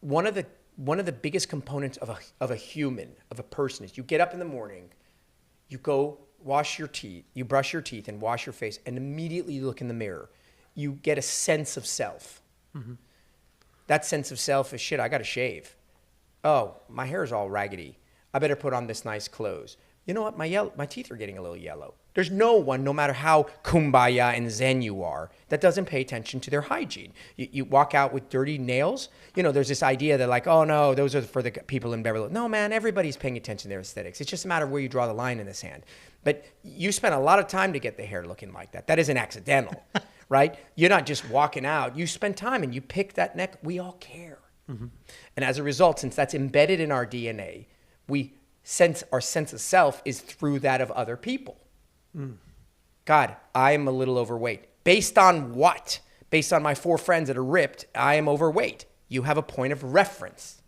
one of the biggest components of a human, of a person, is you get up in the morning, you go wash your teeth, you brush your teeth and wash your face, and immediately you look in the mirror. You get a sense of self. Mm-hmm. That sense of self is, shit, I got to shave. Oh, my hair is all raggedy. I better put on this nice clothes. You know what? My teeth are getting a little yellow. There's no one, no matter how kumbaya and zen you are, that doesn't pay attention to their hygiene. You walk out with dirty nails. You know, there's this idea that like, oh no, those are for the people in Beverly. No, man, everybody's paying attention to their aesthetics. It's just a matter of where you draw the line in the sand. But you spent a lot of time to get the hair looking like that. That isn't accidental, right? You're not just walking out. You spend time and you pick that neck. We all care. Mm-hmm. And as a result, since that's embedded in our DNA, our sense of self is through that of other people. Mm. God, I am a little overweight. Based on what? Based on my 4 friends that are ripped, I am overweight. You have a point of reference.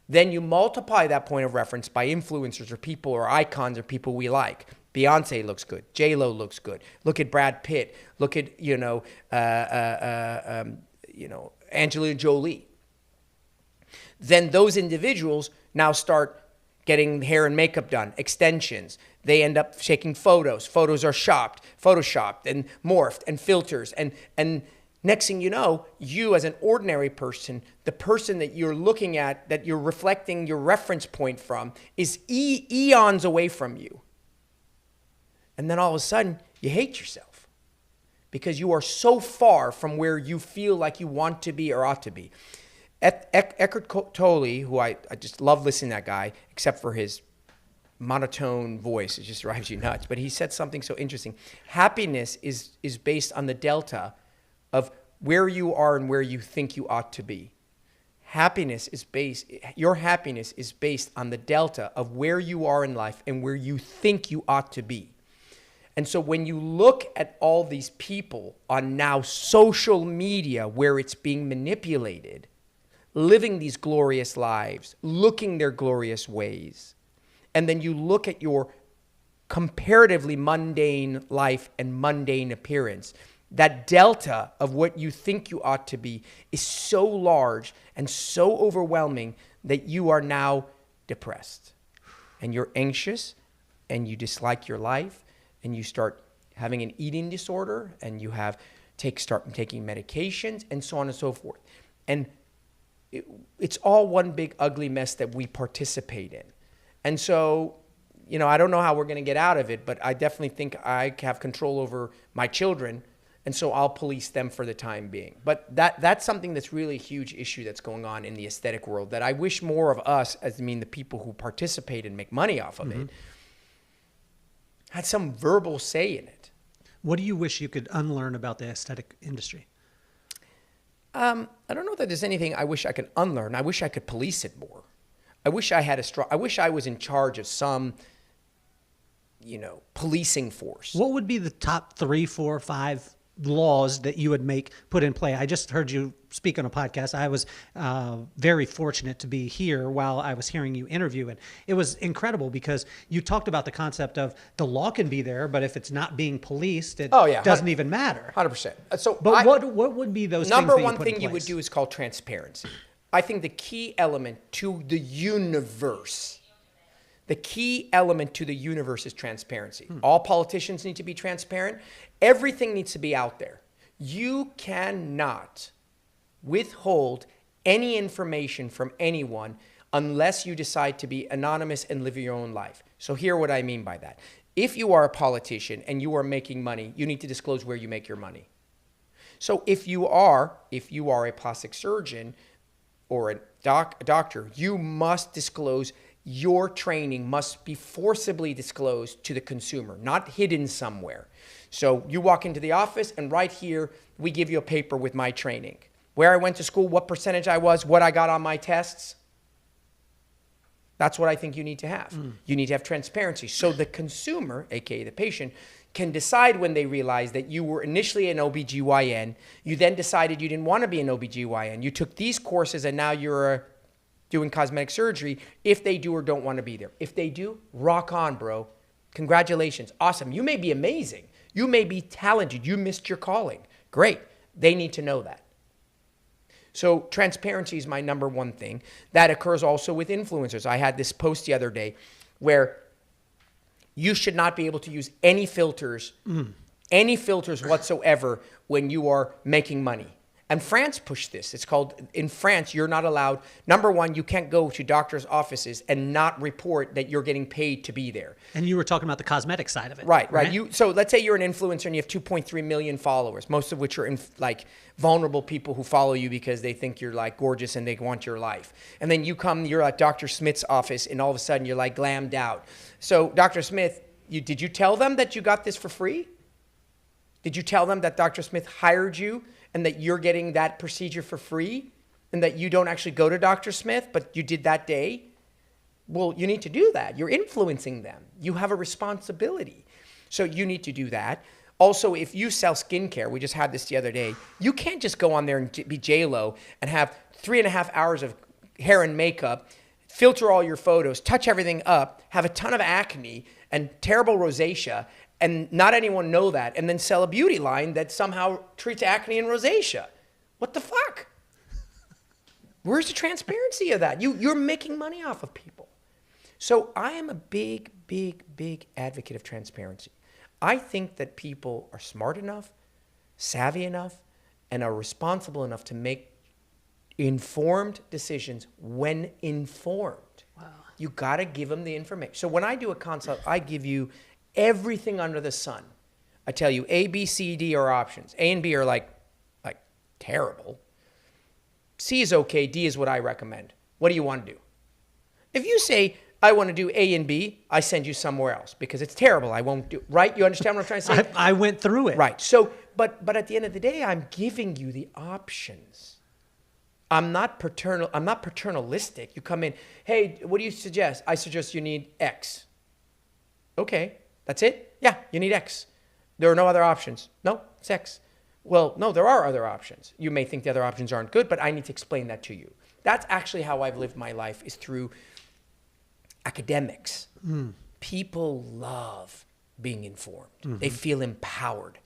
Then you multiply that point of reference by influencers or people or icons or people we like. Beyonce looks good. J-Lo looks good. Look at Brad Pitt. Look at, Angelina Jolie. Then those individuals now start getting hair and makeup done, extensions. They end up shaking photos. Photos are photoshopped and morphed and filters. And next thing you know, you as an ordinary person, the person that you're looking at, that you're reflecting your reference point from, is eons away from you. And then all of a sudden, you hate yourself because you are so far from where you feel like you want to be or ought to be. Eckhart Tolle, who I just love listening to that guy, except for his monotone voice. It just drives you nuts. But he said something so interesting. Happiness is based on the delta of where you are and where you think you ought to be. Your happiness is based on the delta of where you are in life and where you think you ought to be. And so when you look at all these people on now social media where it's being manipulated, living these glorious lives, looking their glorious ways, and then you look at your comparatively mundane life and mundane appearance, that delta of what you think you ought to be is so large and so overwhelming that you are now depressed. And you're anxious, and you dislike your life, and you start having an eating disorder, and you start taking medications, and so on and so forth. And it's all one big ugly mess that we participate in. And so, I don't know how we're going to get out of it, but I definitely think I have control over my children And so I'll police them for the time being. But that's something that's really a huge issue that's going on in the aesthetic world that I wish more of us, the people who participate and make money off of it, had some verbal say in it. What do you wish you could unlearn about the aesthetic industry? I don't know that there's anything I wish I could unlearn. I wish I could police it more. I wish I wish I was in charge of some, policing force. What would be the top 3, 4, 5 laws that you would put in play? I just heard you speak on a podcast. I was very fortunate to be here while I was hearing you interview, and it was incredible because you talked about the concept of the law can be there, but if it's not being policed, it doesn't even matter. 100%. What would be those things number that you one put thing in you would place? do is called transparency. I think the key element to the universe is transparency. All politicians need to be transparent. Everything needs to be out there. You cannot withhold any information from anyone unless you decide to be anonymous and live your own life. So here's what I mean by that. If you are a politician and you are making money, you need to disclose where you make your money. So if you are a plastic surgeon or a doctor, you must disclose. Your training must be forcibly disclosed to the consumer, not hidden somewhere. So you walk into the office and right here, we give you a paper with my training. Where I went to school, what percentage I was, what I got on my tests. That's what I think you need to have. You need to have transparency. So the consumer, aka the patient, can decide when they realize that you were initially an OBGYN, you then decided you didn't want to be an OBGYN. You took these courses and now you're doing cosmetic surgery, if they do or don't want to be there. If they do, rock on, bro. Congratulations. Awesome. You may be amazing. You may be talented. You missed your calling. Great. They need to know that. So transparency is my number one thing. That occurs also with influencers. I had this post the other day where you should not be able to use any filters whatsoever when you are making money. And France pushed this. It's called, in France, you're not allowed, number one, you can't go to doctors' offices and not report that you're getting paid to be there. And you were talking about the cosmetic side of it. Right. So let's say you're an influencer and you have 2.3 million followers, most of which are vulnerable people who follow you because they think you're gorgeous and they want your life. And then you're at Dr. Smith's office and all of a sudden you're glammed out. So Dr. Smith, did you tell them that you got this for free? Did you tell them that Dr. Smith hired you and that you're getting that procedure for free and that you don't actually go to Dr. Smith, but you did that day? Well, you need to do that. You're influencing them. You have a responsibility. So you need to do that. Also, if you sell skincare, we just had this the other day, you can't just go on there and be J-Lo and have 3.5 hours of hair and makeup, filter all your photos, touch everything up, have a ton of acne and terrible rosacea, and not anyone know that, and then sell a beauty line that somehow treats acne and rosacea. What the fuck? Where's the transparency of that? You're making money off of people. So I am a big, big, big advocate of transparency. I think that people are smart enough, savvy enough, and are responsible enough to make informed decisions when informed. Wow. You got to give them the information. So when I do a consult, I give you everything under the sun. I tell you A, B, C, D are options. A and B are like terrible. C is okay. D is what I recommend. What do you want to do? If you say, I want to do A and B, I send you somewhere else because it's terrible. I won't do, right? You understand what I'm trying to say? I went through it. Right. So, but at the end of the day, I'm giving you the options. I'm not paternalistic. You come in, hey, what do you suggest? I suggest you need X. Okay. That's it? Yeah, you need X. There are no other options. No, it's X. Well, no, there are other options. You may think the other options aren't good, but I need to explain that to you. That's actually how I've lived my life, is through academics. People love being informed. They feel empowered.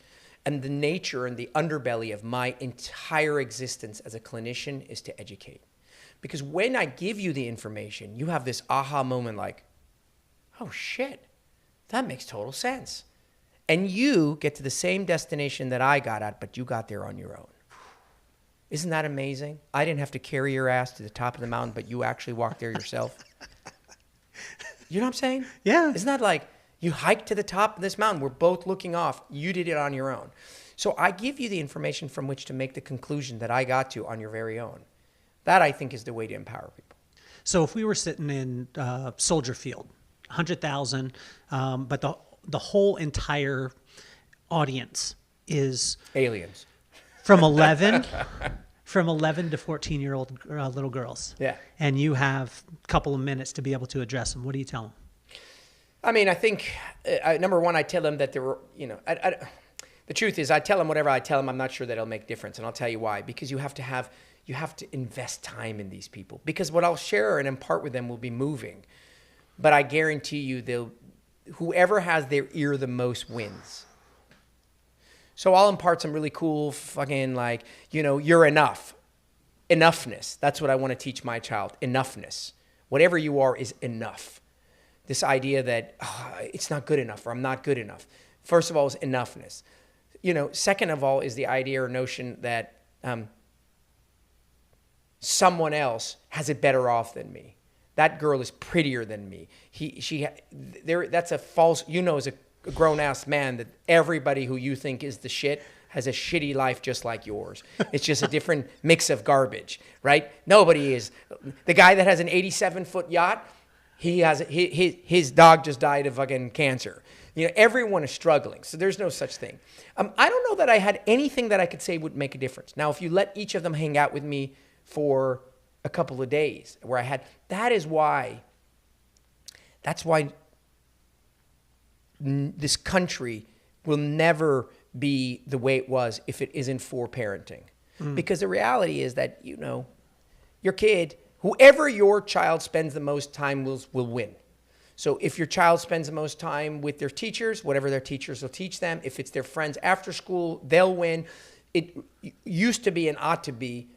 And the nature and the underbelly of my entire existence as a clinician is to educate. Because when I give you the information, you have this aha moment like, oh shit. That makes total sense. And you get to the same destination that I got at, but you got there on your own. Isn't that amazing? I didn't have to carry your ass to the top of the mountain, but you actually walked there yourself. You know what I'm saying? Yeah. Isn't that like you hiked to the top of this mountain? We're both looking off. You did it on your own. So I give you the information from which to make the conclusion that I got to on your very own. That, I think, is the way to empower people. So if we were sitting in Soldier Field, 100,000, but the whole entire audience is Aliens. from 11 to 14-year-old little girls. Yeah. And you have a couple of minutes to be able to address them. What do you tell them? I mean, I think, number one, I tell them that the truth is I tell them whatever I tell them, I'm not sure that it'll make difference. And I'll tell you why. Because you have to invest time in these people. Because what I'll share and impart with them will be moving. But I guarantee you, whoever has their ear the most wins. So I'll impart some really cool fucking you're enough. Enoughness. That's what I want to teach my child. Enoughness. Whatever you are is enough. This idea that it's not good enough or I'm not good enough. First of all is enoughness. Second of all is the idea or notion that someone else has it better off than me. That girl is prettier than me. That's a false, as a grown-ass man, that everybody who you think is the shit has a shitty life just like yours. It's just a different mix of garbage, right? Nobody is. The guy that has an 87-foot yacht, his dog just died of fucking cancer. Everyone is struggling, so there's no such thing. I don't know that I had anything that I could say would make a difference. Now, if you let each of them hang out with me for a couple of days, that's why this country will never be the way it was if it isn't for parenting. Because the reality is that, your kid, whoever your child spends the most time will win. So if your child spends the most time with their teachers, whatever their teachers will teach them, if it's their friends after school, they'll win. It used to be and ought to be,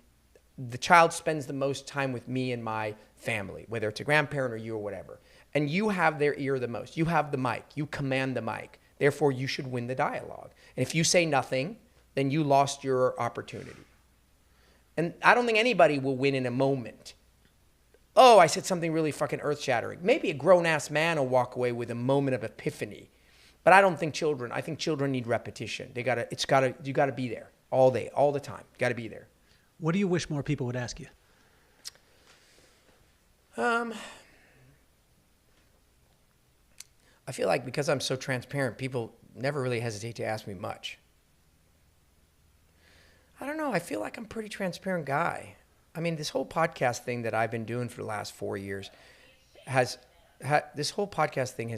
the child spends the most time with me and my family, whether it's a grandparent or you or whatever. And you have their ear the most. You have the mic. You command the mic. Therefore, you should win the dialogue. And if you say nothing, then you lost your opportunity. And I don't think anybody will win in a moment. Oh, I said something really fucking earth-shattering. Maybe a grown-ass man will walk away with a moment of epiphany. But I don't think children. I think children need repetition. You gotta be there all day, all the time. You gotta be there. What do you wish more people would ask you? I feel like because I'm so transparent, people never really hesitate to ask me much. I don't know. I feel like I'm a pretty transparent guy. I mean, this whole podcast thing that I've been doing for the last 4 years has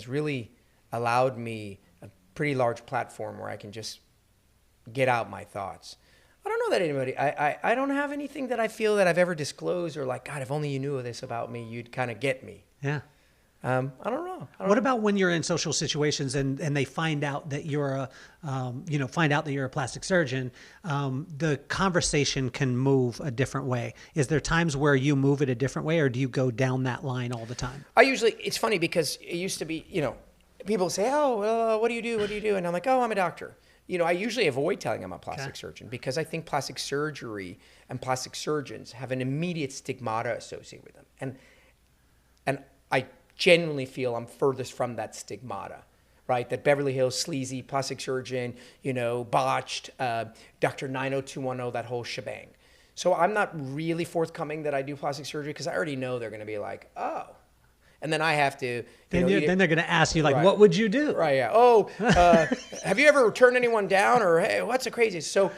really allowed me a pretty large platform where I can just get out my thoughts. I don't know that anybody, I don't have anything that I feel that I've ever disclosed or like, God, if only you knew this about me, you'd kind of get me. Yeah. I don't know. What about when you're in social situations and they find out that you're a plastic surgeon? The conversation can move a different way. Is there times where you move it a different way, or do you go down that line all the time? It's funny because it used to be, people say, oh, what do you do? What do you do? And I'm like, oh, I'm a doctor. I usually avoid telling I'm a plastic surgeon because I think plastic surgery and plastic surgeons have an immediate stigmata associated with them. And I genuinely feel I'm furthest from that stigmata, right? That Beverly Hills sleazy plastic surgeon, botched, Dr. 90210, that whole shebang. So I'm not really forthcoming that I do plastic surgery because I already know they're going to be like, oh. And then I have to... Then they're going to ask you, like, right. What would you do? Right, yeah. Oh, have you ever turned anyone down? Or, hey, what's the craziest? So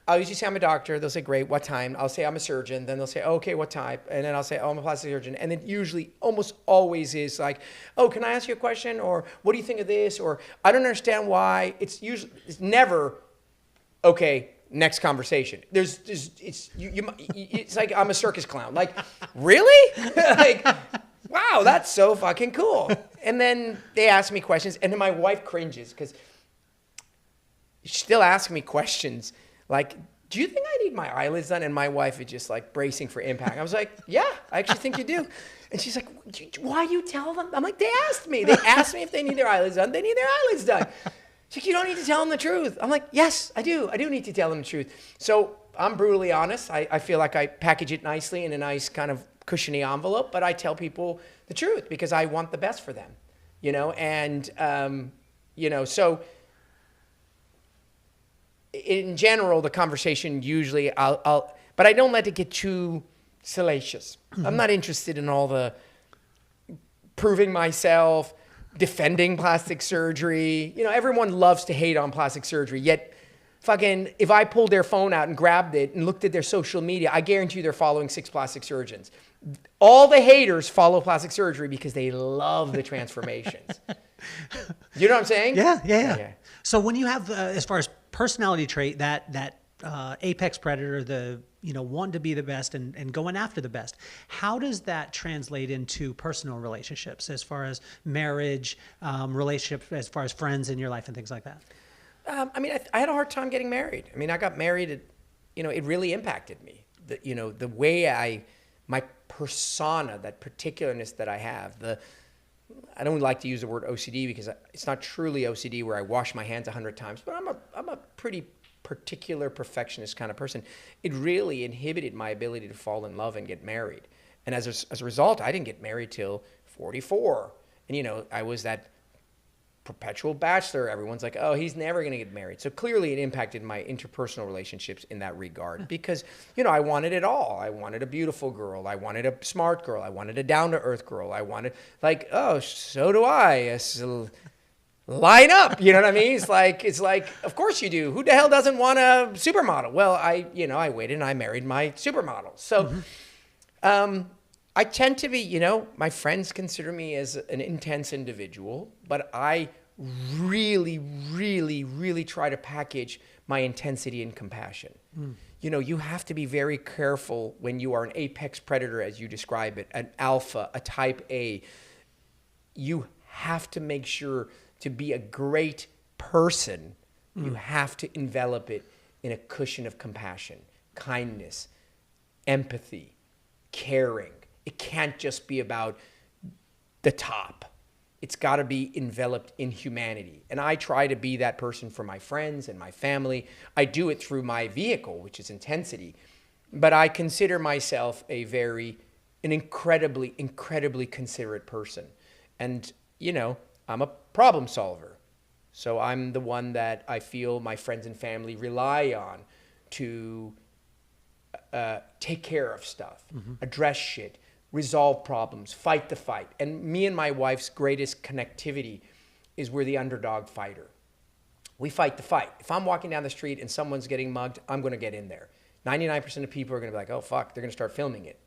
I'll usually say I'm a doctor. They'll say, great, what time? I'll say I'm a surgeon. Then they'll say, okay, what type? And then I'll say, oh, I'm a plastic surgeon. And it usually almost always is like, oh, can I ask you a question? Or what do you think of this? Or I don't understand why. It's never, okay, next conversation. It's like I'm a circus clown. Like, really? Like, wow, that's so fucking cool. And then they ask me questions. And then my wife cringes because she still asks me questions. Like, do you think I need my eyelids done? And my wife is just like bracing for impact. I was like, yeah, I actually think you do. And she's like, why you tell them? I'm like, they asked me. They asked me if they need their eyelids done. They need their eyelids done. She's like, you don't need to tell them the truth. I'm like, yes, I do. I do need to tell them the truth. So I'm brutally honest. I feel like I package it nicely in a nice kind of cushiony envelope, but I tell people the truth because I want the best for them, and, so in general, the conversation usually but I don't let it get too salacious. I'm not interested in all the proving myself, defending plastic surgery. You know, everyone loves to hate on plastic surgery, yet fucking, if I pulled their phone out and grabbed it and looked at their social media, I guarantee you they're following 6 plastic surgeons. All the haters follow plastic surgery because they love the transformations. You know what I'm saying? Yeah. So when you have, as far as personality trait, that apex predator, the wanting to be the best and going after the best, how does that translate into personal relationships, as far as marriage, relationships, as far as friends in your life and things like that? I mean, I had a hard time getting married. I mean, I got married, it really impacted me. The way my persona, that particularness that I have, I don't like to use the word OCD because it's not truly OCD where I wash my hands 100 times, but I'm a pretty particular perfectionist kind of person. It really inhibited my ability to fall in love and get married. And as a result, I didn't get married till 44. And, I was that perpetual bachelor. Everyone's like, oh, he's never going to get married. So clearly it impacted my interpersonal relationships in that regard because, I wanted it all. I wanted a beautiful girl. I wanted a smart girl. I wanted a down-to-earth girl. I wanted, oh, so do I. Line up. You know what I mean? It's like, of course you do. Who the hell doesn't want a supermodel? Well, I waited and I married my supermodel. So, I tend to be, my friends consider me as an intense individual, but I really, really, really try to package my intensity and compassion. You have to be very careful when you are an apex predator, as you describe it, an alpha, a type A. You have to make sure to be a great person, you have to envelop it in a cushion of compassion, kindness, empathy, caring. It can't just be about the top. It's got to be enveloped in humanity. And I try to be that person for my friends and my family. I do it through my vehicle, which is intensity. But I consider myself an incredibly, incredibly considerate person. And, I'm a problem solver. So I'm the one that I feel my friends and family rely on to take care of stuff, address shit, resolve problems, fight the fight. And me and my wife's greatest connectivity is we're the underdog fighter. We fight the fight. If I'm walking down the street and someone's getting mugged, I'm going to get in there. 99% of people are going to be like, oh, fuck, they're going to start filming it.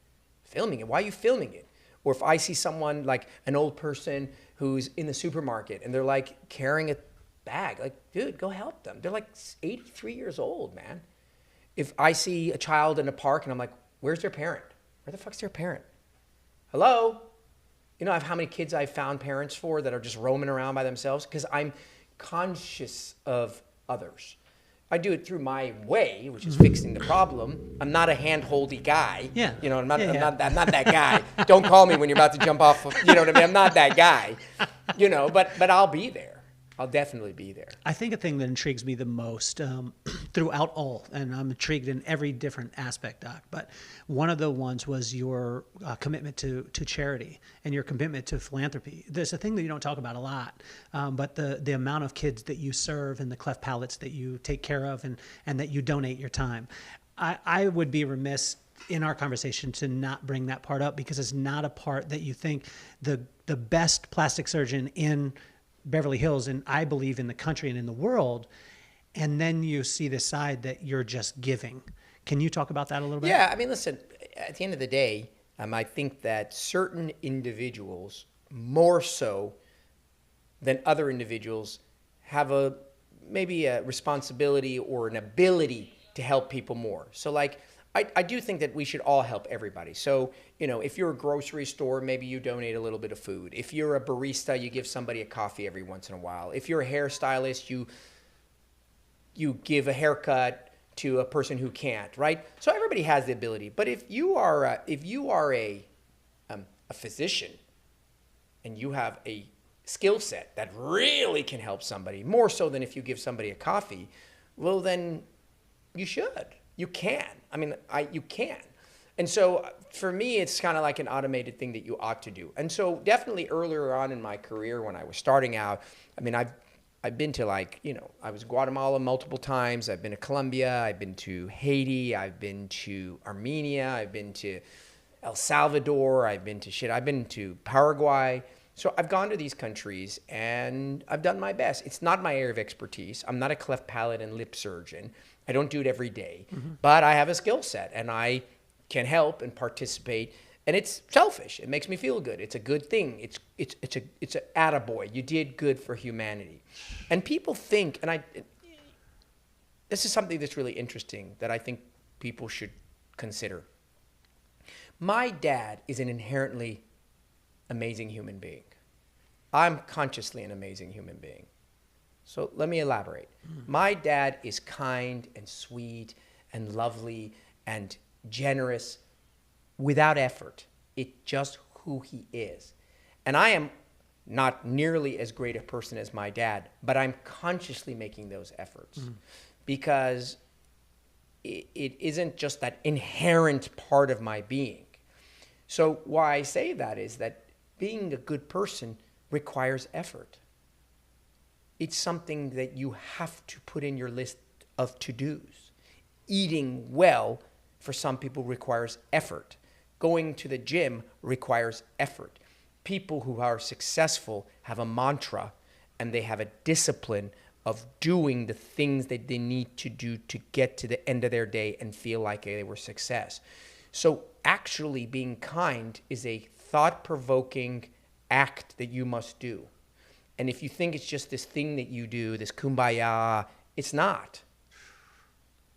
Filming it? Why are you filming it? Or if I see someone, like an old person who's in the supermarket and they're like carrying a bag, like, dude, go help them. They're like 83 years old, man. If I see a child in a park and I'm like, where's their parent? Where the fuck's their parent? Hello? You know how many kids I've found parents for that are just roaming around by themselves? Because I'm conscious of others. I do it through my way, which is fixing the problem. I'm not a hand-holdy guy. Yeah. I'm not that guy. Don't call me when you're about to jump off. You know what I mean? I'm not that guy. But I'll be there. I'll definitely be there. I think a thing that intrigues me the most throughout all, and I'm intrigued in every different aspect, Doc, but one of the ones was your commitment to charity and your commitment to philanthropy. There's a thing that you don't talk about a lot, but the amount of kids that you serve and the cleft palates that you take care of and that you donate your time. I would be remiss in our conversation to not bring that part up because it's not a part that you think the best plastic surgeon in Beverly Hills, and I believe in the country and in the world, and then you see the side that you're just giving. Can you talk about that a little bit? Yeah, I mean, listen, at the end of the day, I think that certain individuals, more so than other individuals, have maybe a responsibility or an ability to help people more. So like, I do think that we should all help everybody. So, if you're a grocery store, maybe you donate a little bit of food. If you're a barista, you give somebody a coffee every once in a while. If you're a hairstylist, you give a haircut to a person who can't, right? So everybody has the ability. But if you are a physician and you have a skill set that really can help somebody, more so than if you give somebody a coffee, well, then you should. You can. I mean, you can. And so for me, it's kind of like an automated thing that you ought to do. And so definitely earlier on in my career when I was starting out, I mean, I've I've been to I was Guatemala multiple times. I've been to Colombia. I've been to Haiti. I've been to Armenia. I've been to El Salvador. I've been to Paraguay. So I've gone to these countries and I've done my best. It's not my area of expertise. I'm not a cleft palate and lip surgeon. I don't do it every day, but I have a skill set and I can help and participate. And it's selfish. It makes me feel good. It's a good thing. It's a attaboy. You did good for humanity. And people think, this is something that's really interesting that I think people should consider. My dad is an inherently amazing human being. I'm consciously an amazing human being. So let me elaborate. My dad is kind and sweet and lovely and generous without effort. It's just who he is. And I am not nearly as great a person as my dad, but I'm consciously making those efforts because it isn't just that inherent part of my being. So why I say that is that being a good person requires effort. It's something that you have to put in your list of to-dos. Eating well, for some people, requires effort. Going to the gym requires effort. People who are successful have a mantra and they have a discipline of doing the things that they need to do to get to the end of their day and feel like they were success. So actually being kind is a thought-provoking act that you must do. And if you think it's just this thing that you do, this kumbaya, it's not.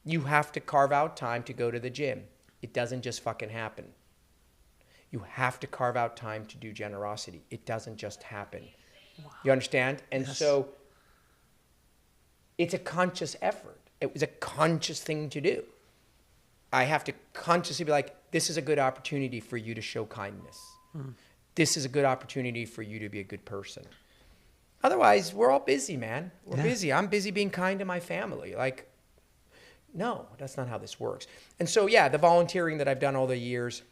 You have to carve out time to go to the gym. It doesn't just fucking happen. You have to carve out time to do generosity. It doesn't just happen. Wow. You understand? And so it's a conscious effort. It was a conscious thing to do. I have to consciously be like, this is a good opportunity for you to show kindness. This is a good opportunity for you to be a good person. Otherwise, we're all busy, man. We're busy. I'm busy being kind to my family. Like, no, that's not how this works. And so, yeah, the volunteering that I've done all the years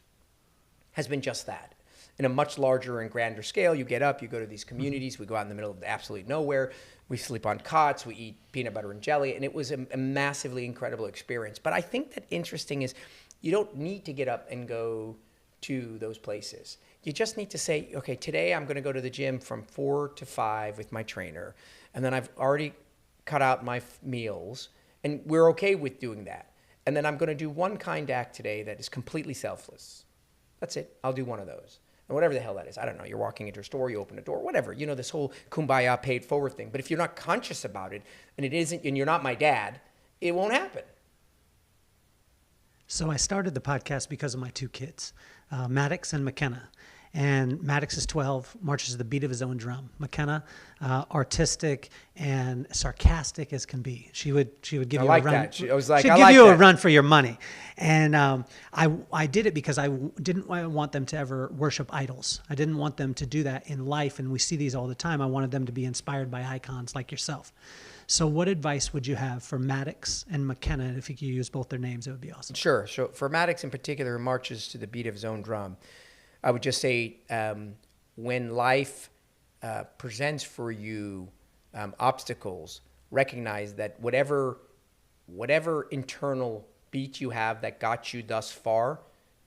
has been just that. In a much larger and grander scale, you get up, you go to these communities, we go out in the middle of absolutely nowhere, we sleep on cots, we eat peanut butter and jelly, and it was a massively incredible experience. But I think that interesting is you don't need to get up and go to those places. You just need to say, okay, today I'm going to go to the gym from 4 to 5 with my trainer, and then I've already cut out my meals, and we're okay with doing that. And then I'm going to do one kind act today that is completely selfless. That's it. I'll do one of those. And whatever the hell that is. I don't know. You're walking into a store, you open a door, whatever. You know, this whole kumbaya paid forward thing. But if you're not conscious about it, and it isn't, and you're not my dad, it won't happen. So I started the podcast because of my two kids, Maddox and McKenna. And Maddox is 12, marches to the beat of his own drum. McKenna, artistic and sarcastic as can be. She would give you a run. That. I was like, she'd I give like you that. a run for your money. And I did it because I didn't want them to ever worship idols. I didn't want them to do that in life. And we see these all the time. I wanted them to be inspired by icons like yourself. So what advice would you have for Maddox and McKenna? If you could use both their names, it would be awesome. Sure. So for Maddox in particular, who marches to the beat of his own drum, I would just say when life presents for you obstacles, recognize that whatever internal beat you have that got you thus far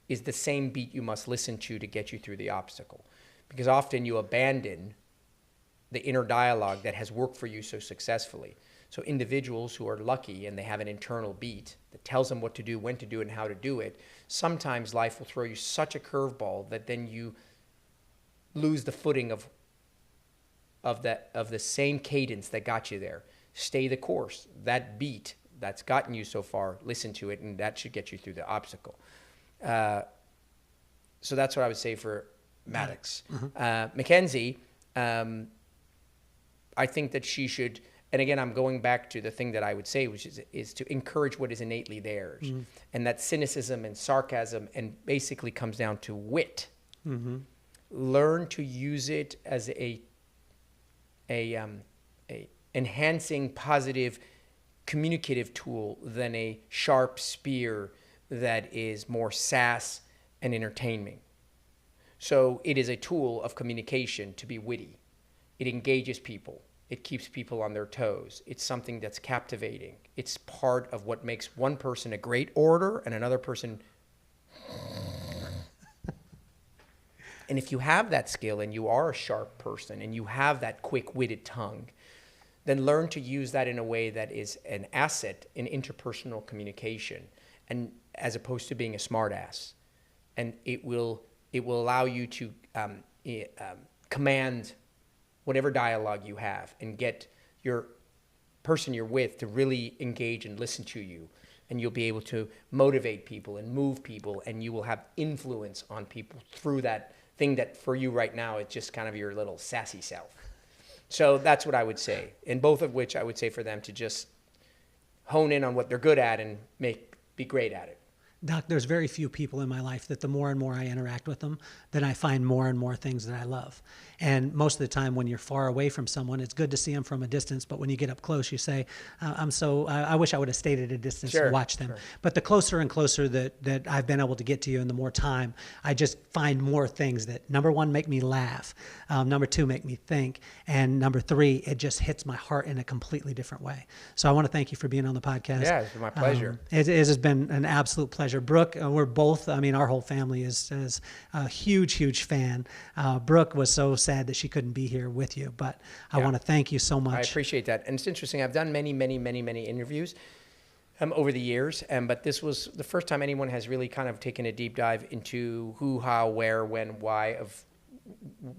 is the same beat you must listen to get you through the obstacle. Because often you abandon the inner dialogue that has worked for you so successfully. So individuals who are lucky and they have an internal beat that tells them what to do, when to do it, and how to do it, sometimes life will throw you such a curveball that then you lose the footing of the same cadence that got you there. Stay the course. That beat that's gotten you so far, listen to it, and that should get you through the obstacle. So that's what I would say for Maddox. Mackenzie, I think that she should, and again, I'm going back to the thing that I would say, which is to encourage what is innately theirs. And that cynicism and sarcasm and basically comes down to wit. Learn to use it as a enhancing, positive, communicative tool than a sharp spear that is more sass and entertainment. So it is a tool of communication to be witty. It engages people. It keeps people on their toes. It's something that's captivating. It's part of what makes one person a great orator and another person. And if you have that skill and you are a sharp person and you have that quick-witted tongue, then learn to use that in a way that is an asset in interpersonal communication, and as opposed to being a smartass. And it will allow you to command whatever dialogue you have and get your person you're with to really engage and listen to you. And you'll be able to motivate people and move people, and you will have influence on people through that thing that for you right now is just kind of your little sassy self. So that's what I would say. And both of which I would say for them to just hone in on what they're good at and be great at it. Doc, there's very few people in my life that the more and more I interact with them, then I find more and more things that I love. And most of the time when you're far away from someone, it's good to see them from a distance. But when you get up close, you say, I wish I would have stayed at a distance to watch them. Sure. But the closer and closer that I've been able to get to you and the more time, I just find more things that, number one, make me laugh. Number two, make me think. And number three, it just hits my heart in a completely different way. So I want to thank you for being on the podcast. Yeah, it's been my pleasure. It has been an absolute pleasure. Brooke, we're both, our whole family is a huge, huge fan. Brooke was so sad that she couldn't be here with you, but I want to thank you so much. I appreciate that. And it's interesting. I've done many, many, many, many interviews over the years, but this was the first time anyone has really kind of taken a deep dive into who, how, where, when, why of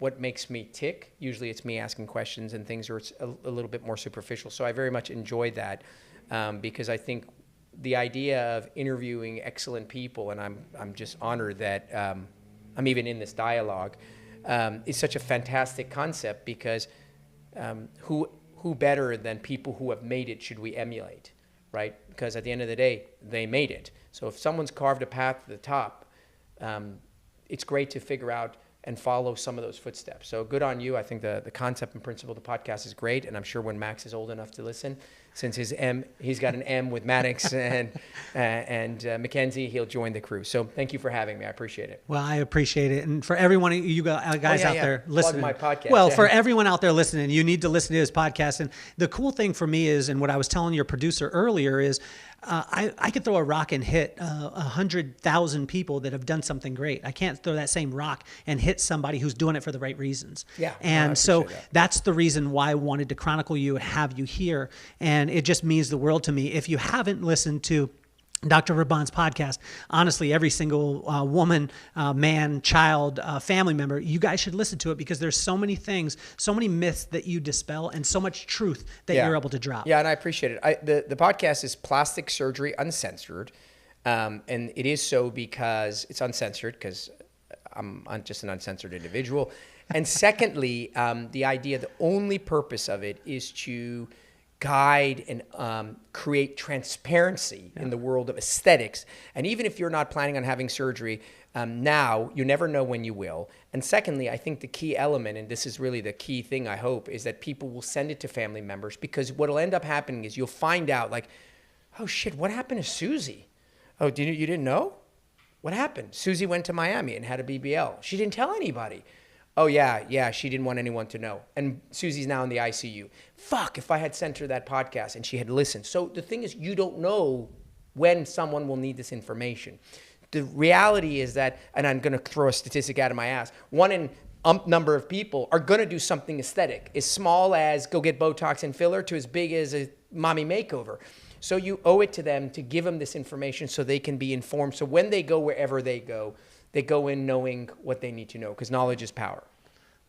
what makes me tick. Usually it's me asking questions and things, or it's a little bit more superficial. So I very much enjoyed that because I think the idea of interviewing excellent people, and I'm just honored that I'm even in this dialogue, is such a fantastic concept because who better than people who have made it should we emulate, right? Because at the end of the day, they made it. So if someone's carved a path to the top, it's great to figure out and follow some of those footsteps. So good on you. I think the concept and principle of the podcast is great, and I'm sure when Max is old enough to listen, since he's got an M with Maddox and Mackenzie, he'll join the crew. So thank you for having me. I appreciate it. Well, I appreciate it. And for everyone, you guys out there listening. Plug my podcast. Well, for everyone out there listening, you need to listen to his podcast. And the cool thing for me is, and what I was telling your producer earlier is, I could throw a rock and hit 100,000 people that have done something great. I can't throw that same rock and hit somebody who's doing it for the right reasons. Yeah. And so that's the reason why I wanted to chronicle you and have you here. And it just means the world to me. If you haven't listened to Dr. Rahban's podcast, honestly, every single woman, man, child, family member, you guys should listen to it because there's so many things, so many myths that you dispel and so much truth that you're able to drop. Yeah, and I appreciate it. The podcast is Plastic Surgery Uncensored, and it is so because it's uncensored because I'm just an uncensored individual. And secondly, the idea, the only purpose of it is to guide and create transparency in the world of aesthetics. And even if you're not planning on having surgery now, you never know when you will. And secondly, I think the key element, and this is really the key thing I hope, is that people will send it to family members, because what will end up happening is you'll find out like, oh shit, what happened to Susie? Oh, you didn't know? What happened? Susie went to Miami and had a BBL. She didn't tell anybody. Oh, yeah, she didn't want anyone to know. And Susie's now in the ICU. Fuck, if I had sent her that podcast and she had listened. So the thing is, you don't know when someone will need this information. The reality is that, and I'm going to throw a statistic out of my ass, 1 in number of people are going to do something aesthetic, as small as go get Botox and filler to as big as a Mommy Makeover. So you owe it to them to give them this information so they can be informed. So when they go wherever they go in knowing what they need to know, because knowledge is power.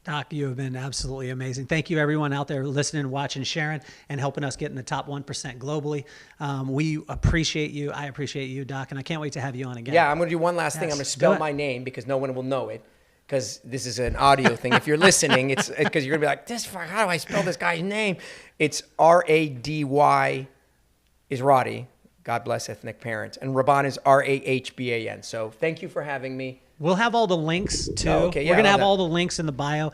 Doc, you have been absolutely amazing. Thank you, everyone out there listening, watching, sharing, and helping us get in the top 1% globally. We appreciate you. I appreciate you, Doc, and I can't wait to have you on again. Yeah, I'm going to do one last thing. I'm going to spell my name because no one will know it, because this is an audio thing. If you're listening, it's because you're going to be like, how do I spell this guy's name? It's Rady is Rady. God bless ethnic parents. And Rahban is Rahban. So thank you for having me. We'll have all the links too. Oh, okay, We're going to have all the links in the bio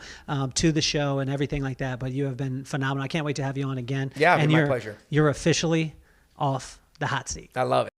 to the show and everything like that. But you have been phenomenal. I can't wait to have you on again. Yeah, and my pleasure. You're officially off the hot seat. I love it.